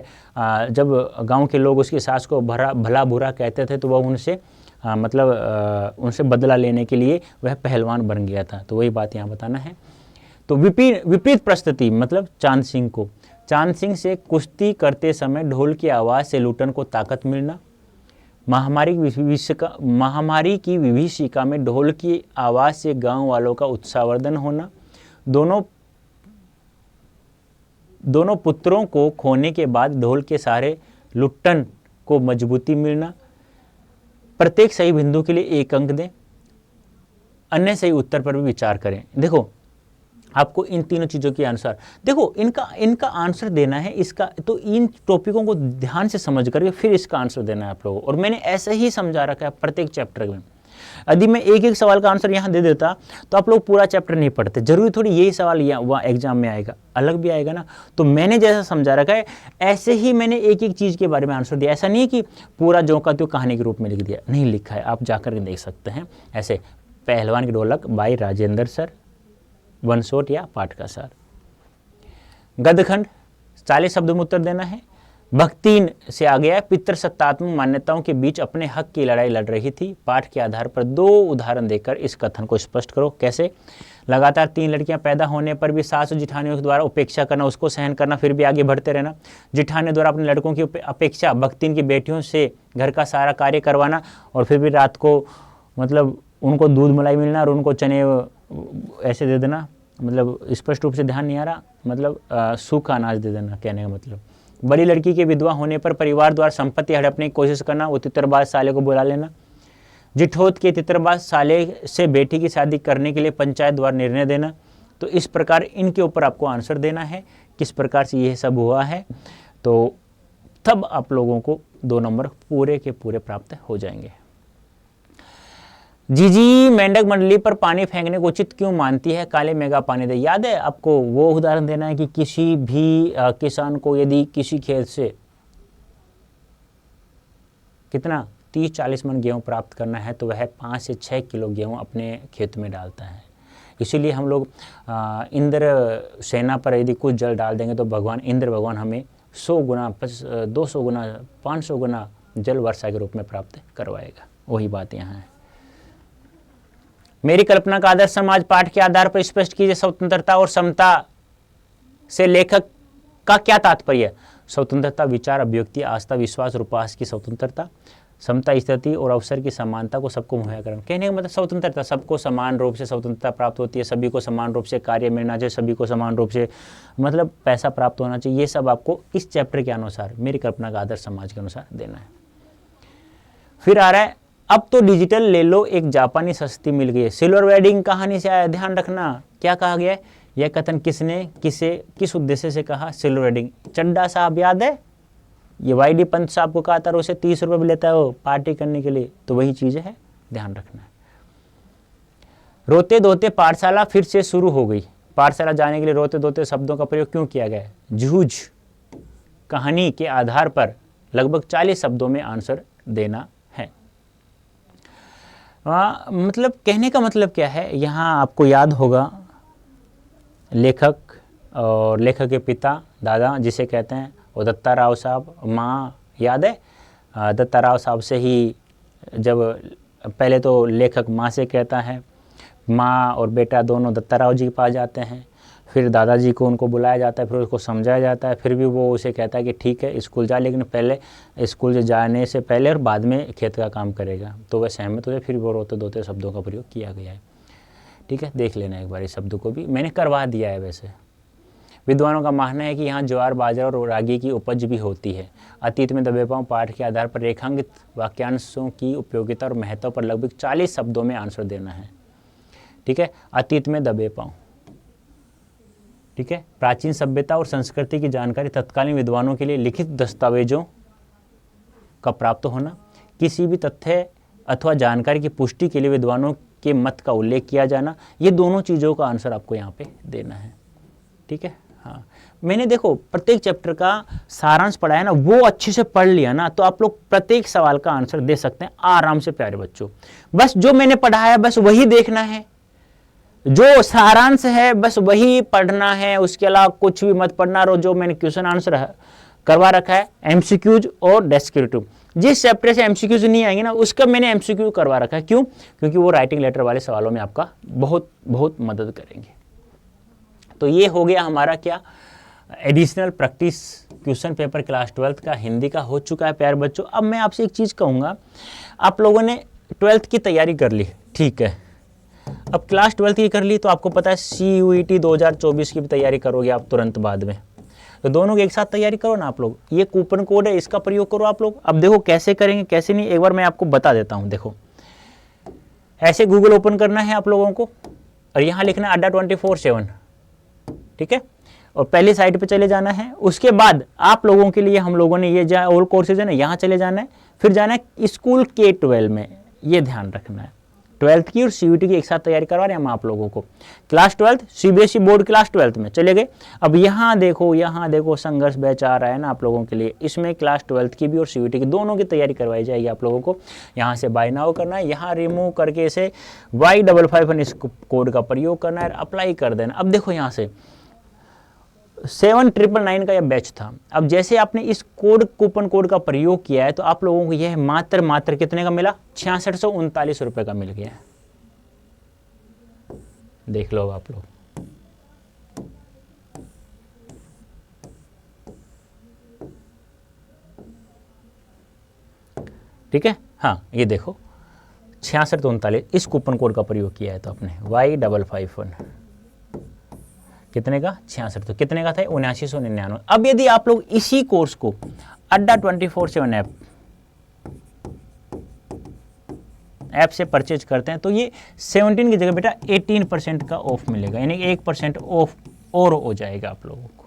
जब गांव के लोग उसकी सास को भला बुरा कहते थे तो वह उनसे उनसे बदला लेने के लिए वह पहलवान बन गया था। तो वही बात यहाँ बताना है। तो विपरीत परिस्थिति मतलब चांद सिंह से कुश्ती करते समय ढोल की आवाज़ से लुटन को ताकत मिलना, महामारी की विभीषिका में ढोल की आवाज़ से गांव वालों का उत्साहवर्धन होना, दोनों पुत्रों को खोने के बाद ढोल के सहारे लुट्टन को मजबूती मिलना, प्रत्येक सही बिंदु के लिए 1 अंक दें, अन्य सही उत्तर पर भी विचार करें। देखो आपको इन तीनों चीज़ों के अनुसार देखो इनका आंसर देना है। इसका तो इन टॉपिकों को ध्यान से समझ करके फिर इसका आंसर देना है आप लोगों को। और मैंने ऐसे ही समझा रखा है प्रत्येक चैप्टर में। यदि मैं एक सवाल का आंसर यहाँ दे देता तो आप लोग पूरा चैप्टर नहीं पढ़ते। जरूरी थोड़ी यही सवाल वहाँ एग्जाम में आएगा, अलग भी आएगा ना। तो मैंने जैसा समझा रखा है ऐसे ही मैंने एक चीज़ के बारे में आंसर दिया। ऐसा नहीं है कि पूरा जो का त्यों कहानी के रूप में लिख दिया, नहीं लिखा है, आप जाकर के देख सकते हैं। ऐसे पहलवान की ढोलक by Rajendra sir, one shot या पाठ का सार। गद्यखंड 40 शब्दों में उत्तर देना है। भक्तिन से आ गया, पितृसत्तात्मक मान्यताओं के बीच अपने हक की लड़ाई लड़ रही थी। पाठ के आधार पर 2 उदाहरण देकर इस कथन को स्पष्ट करो। कैसे? लगातार 3 लड़कियां पैदा होने पर भी सास और जिठानियों के द्वारा उपेक्षा करना, उसको सहन करना, फिर भी आगे बढ़ते रहना। जिठानियों द्वारा अपने लड़कों की अपेक्षा भक्तिन की बेटियों से घर का सारा कार्य करवाना और फिर भी रात को उनको दूध मलाई मिलना और उनको चने ऐसे दे देना। स्पष्ट रूप से ध्यान नहीं आ रहा, सूखा अनाज दे देना कहने का मतलब। बड़ी लड़की के विधवा होने पर परिवार द्वारा संपत्ति हड़पने की कोशिश करना, वो तितरबाज साले को बुला लेना। जिठोत के तितरबाज साले से बेटी की शादी करने के लिए पंचायत द्वारा निर्णय देना। तो इस प्रकार इनके ऊपर आपको आंसर देना है किस प्रकार से यह सब हुआ है। तो तब आप लोगों को 2 नंबर पूरे के पूरे प्राप्त हो जाएंगे। जीजी मेंढक मंडली पर पानी फेंकने को उचित क्यों मानती है? काले मेघा पानी दे। याद है आपको वो उदाहरण देना है कि किसी भी किसान को यदि किसी खेत से कितना 30-40 मन गेहूं प्राप्त करना है तो वह 5 से 6 किलो गेहूं अपने खेत में डालता है। इसीलिए हम लोग इंद्र सेना पर यदि कुछ जल डाल देंगे तो इंद्र भगवान हमें 100 गुना 200 गुना 500 गुना जल वर्षा के रूप में प्राप्त करवाएगा। वही बात यहाँ है। मेरी कल्पना का आदर्श समाज पाठ के आधार पर स्पष्ट कीजिए। स्वतंत्रता और समता से लेखक का क्या तात्पर्य? स्वतंत्रता विचार, अभिव्यक्ति, आस्था, विश्वास और उपास की स्वतंत्रता, समता स्थिति और अवसर की समानता को सबको मुहैया करना। कहने का मतलब स्वतंत्रता, सबको समान रूप से स्वतंत्रता प्राप्त होती है, सभी को समान रूप से कार्य मिलना चाहिए, सभी को समान रूप से पैसा प्राप्त होना चाहिए। ये सब आपको इस चैप्टर के अनुसार मेरी कल्पना का आदर्श समाज के अनुसार देना है। फिर आ रहा है अब तो डिजिटल ले लो, एक जापानी सस्ती मिल गई है। सिल्वर वेडिंग कहानी से आया, ध्यान रखना क्या कहा गया है। यह कथन किसने किस उद्देश्य से कहा? Silver wedding. चड्डा साहब याद है, ये वाईडी पंत साहब को कहा था, उसे 30 रुपये भी लेता है वो पार्टी करने के लिए। तो वही चीज़ है, ध्यान रखना है। रोते धोते पाठशाला फिर से शुरू हो गई। पाठशाला जाने के लिए रोते धोते शब्दों का प्रयोग क्यों किया गया है? जूझ कहानी के आधार पर लगभग 40 शब्दों में आंसर देना है। कहने का मतलब क्या है, यहाँ आपको याद होगा लेखक और लेखक के पिता दादा जिसे कहते हैं वो दत्ता राव साहब, माँ याद है दत्ता राव साहब से ही जब पहले तो लेखक माँ से कहता है, माँ और बेटा दोनों दत्ताराव जी के पास जाते हैं, फिर दादाजी को उनको बुलाया जाता है, फिर उसको समझाया जाता है, फिर भी वो उसे कहता है कि ठीक है स्कूल जा, लेकिन पहले स्कूल से जाने से पहले और बाद में खेत का काम करेगा। तो वह सहमत हो जाए, फिर वो रोते धोते शब्दों का प्रयोग किया गया है। ठीक है, देख लेना एक बार इस शब्दों को भी, मैंने करवा दिया है। वैसे विद्वानों का मानना है कि यहाँ ज्वार बाजरा और रागी की उपज भी होती है। अतीत में दबे पाँव पाठ के आधार पर रेखांकित वाक्यांशों की उपयोगिता और महत्व पर लगभग 40 शब्दों में आंसर देना है। ठीक है, अतीत में दबे पाँव। ठीक है, प्राचीन सभ्यता और संस्कृति की जानकारी तत्कालीन विद्वानों के लिए लिखित दस्तावेजों का प्राप्त होना, किसी भी तथ्य अथवा जानकारी की पुष्टि के लिए विद्वानों के मत का उल्लेख किया जाना, ये दोनों चीज़ों का आंसर आपको यहाँ पे देना है। ठीक है, हाँ मैंने देखो प्रत्येक चैप्टर का सारांश पढ़ा है ना, वो अच्छे से पढ़ लिया ना, तो आप लोग प्रत्येक सवाल का आंसर दे सकते हैं आराम से प्यारे बच्चों। बस जो मैंने पढ़ाया बस वही देखना है, जो सारांश है बस वही पढ़ना है, उसके अलावा कुछ भी मत पढ़ना। और जो मैंने क्वेश्चन आंसर करवा रखा है एमसीक्यूज और डेस्क्रिप्टिव, जिस चैप्टर से एमसीक्यूज नहीं आएंगे ना उसका मैंने एमसीक्यू करवा रखा है। क्यों? क्योंकि वो राइटिंग लेटर वाले सवालों में आपका बहुत बहुत मदद करेंगे। तो ये हो गया हमारा क्या, additional practice question paper class 12 का हिंदी का हो चुका है प्यारे बच्चों। अब मैं आपसे एक चीज़ कहूँगा, आप लोगों ने 12th की तैयारी कर ली, ठीक है, अब क्लास 12th की कर ली तो आपको पता है CUET 2024 की भी तैयारी करोगे आप तुरंत बाद में, तो दोनों की एक साथ तैयारी करो ना आप लोग। ये कूपन कोड है, इसका प्रयोग करो आप लोग। अब देखो कैसे करेंगे कैसे नहीं, एक बार मैं आपको बता देता हूँ। देखो ऐसे गूगल ओपन करना है आप लोगों को और यहाँ लिखना है अड्डा 24/7, ठीक है, और पहली साइट पे चले जाना है। उसके बाद आप लोगों के लिए हम लोगों ने ये जो ऑल कोर्सेज है ना, यहाँ चले जाना है, फिर जाना है स्कूल K-12 में। ये ध्यान रखना है, 12th की और CUET की एक साथ तैयारी करवा रहे हैं हम आप लोगों को। क्लास 12 CBSE बोर्ड क्लास 12 में चले गए। अब यहाँ देखो संघर्ष बैच आ रहा है ना आप लोगों के लिए, इसमें क्लास 12 की भी और CUET की दोनों की तैयारी करवाई जाएगी आप लोगों को। यहाँ से बाय नाउ करना है, यहाँ रिमूव करके इसे Y55 इस कोड का प्रयोग करना है, अप्लाई कर देना। अब देखो यहाँ से 7999 का यह बैच था। अब जैसे आपने इस कूपन कोड का प्रयोग किया है तो आप लोगों को यह मात्र कितने का मिला, 6639 रुपए का मिल गया है। देख लो आप लोग, ठीक है, हाँ ये देखो 6639 इस कूपन कोड का प्रयोग किया है तो आपने Y551 कितने का, 66, तो कितने का था 7999। अब यदि आप लोग इसी कोर्स को अड्डा 24/7 ऐप से परचेज करते हैं तो ये 17 की जगह बेटा 18% का ऑफ मिलेगा, यानी 1% ऑफ और हो जाएगा आप लोगों को।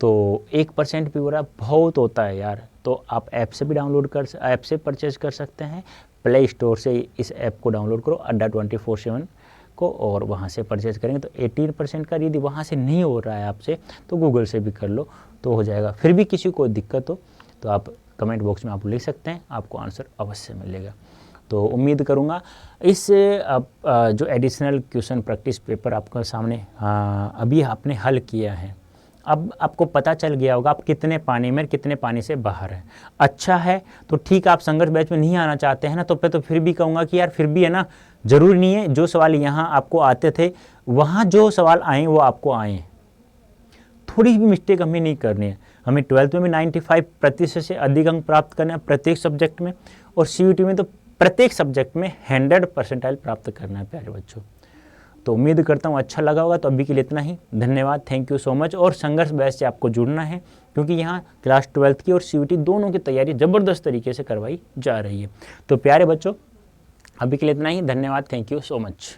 तो 1% भी हो रहा बहुत होता है यार। तो आप ऐप से भी ऐप से परचेज कर सकते हैं, प्ले स्टोर से इस ऐप को डाउनलोड करो अड्डा 24/7 को, और वहाँ से परचेज करेंगे तो 18% का यदि वहाँ से नहीं हो रहा है आपसे तो गूगल से भी कर लो तो हो जाएगा। फिर भी किसी को दिक्कत हो तो आप कमेंट बॉक्स में आप लिख सकते हैं, आपको आंसर अवश्य मिलेगा। तो उम्मीद करूँगा इस जो एडिशनल क्वेश्चन प्रैक्टिस पेपर आपके सामने अभी आपने हल किया है, अब आपको पता चल गया होगा आप कितने पानी में कितने पानी से बाहर है। अच्छा है तो ठीक, आप संघर्ष बैच में नहीं आना चाहते हैं ना, तो फिर भी कहूँगा कि यार फिर भी है ना, ज़रूरी नहीं है जो सवाल यहाँ आपको आते थे वहाँ जो सवाल आए वो आपको आए, थोड़ी भी मिस्टेक हमें नहीं करनी है। हमें 12th में भी 95% से अधिक अंक प्राप्त करना है प्रत्येक सब्जेक्ट में, और CUET में तो प्रत्येक सब्जेक्ट में 100% प्राप्त करना है प्यारे बच्चों। तो उम्मीद करता हूँ अच्छा लगा होगा। तो अभी के लिए इतना ही, धन्यवाद, थैंक यू सो मच। और संघर्ष बैच से आपको जुड़ना है क्योंकि यहाँ क्लास 12th की और CUET दोनों की तैयारी ज़बरदस्त तरीके से करवाई जा रही है। तो प्यारे बच्चों अभी के लिए इतना ही, धन्यवाद, थैंक यू सो मच।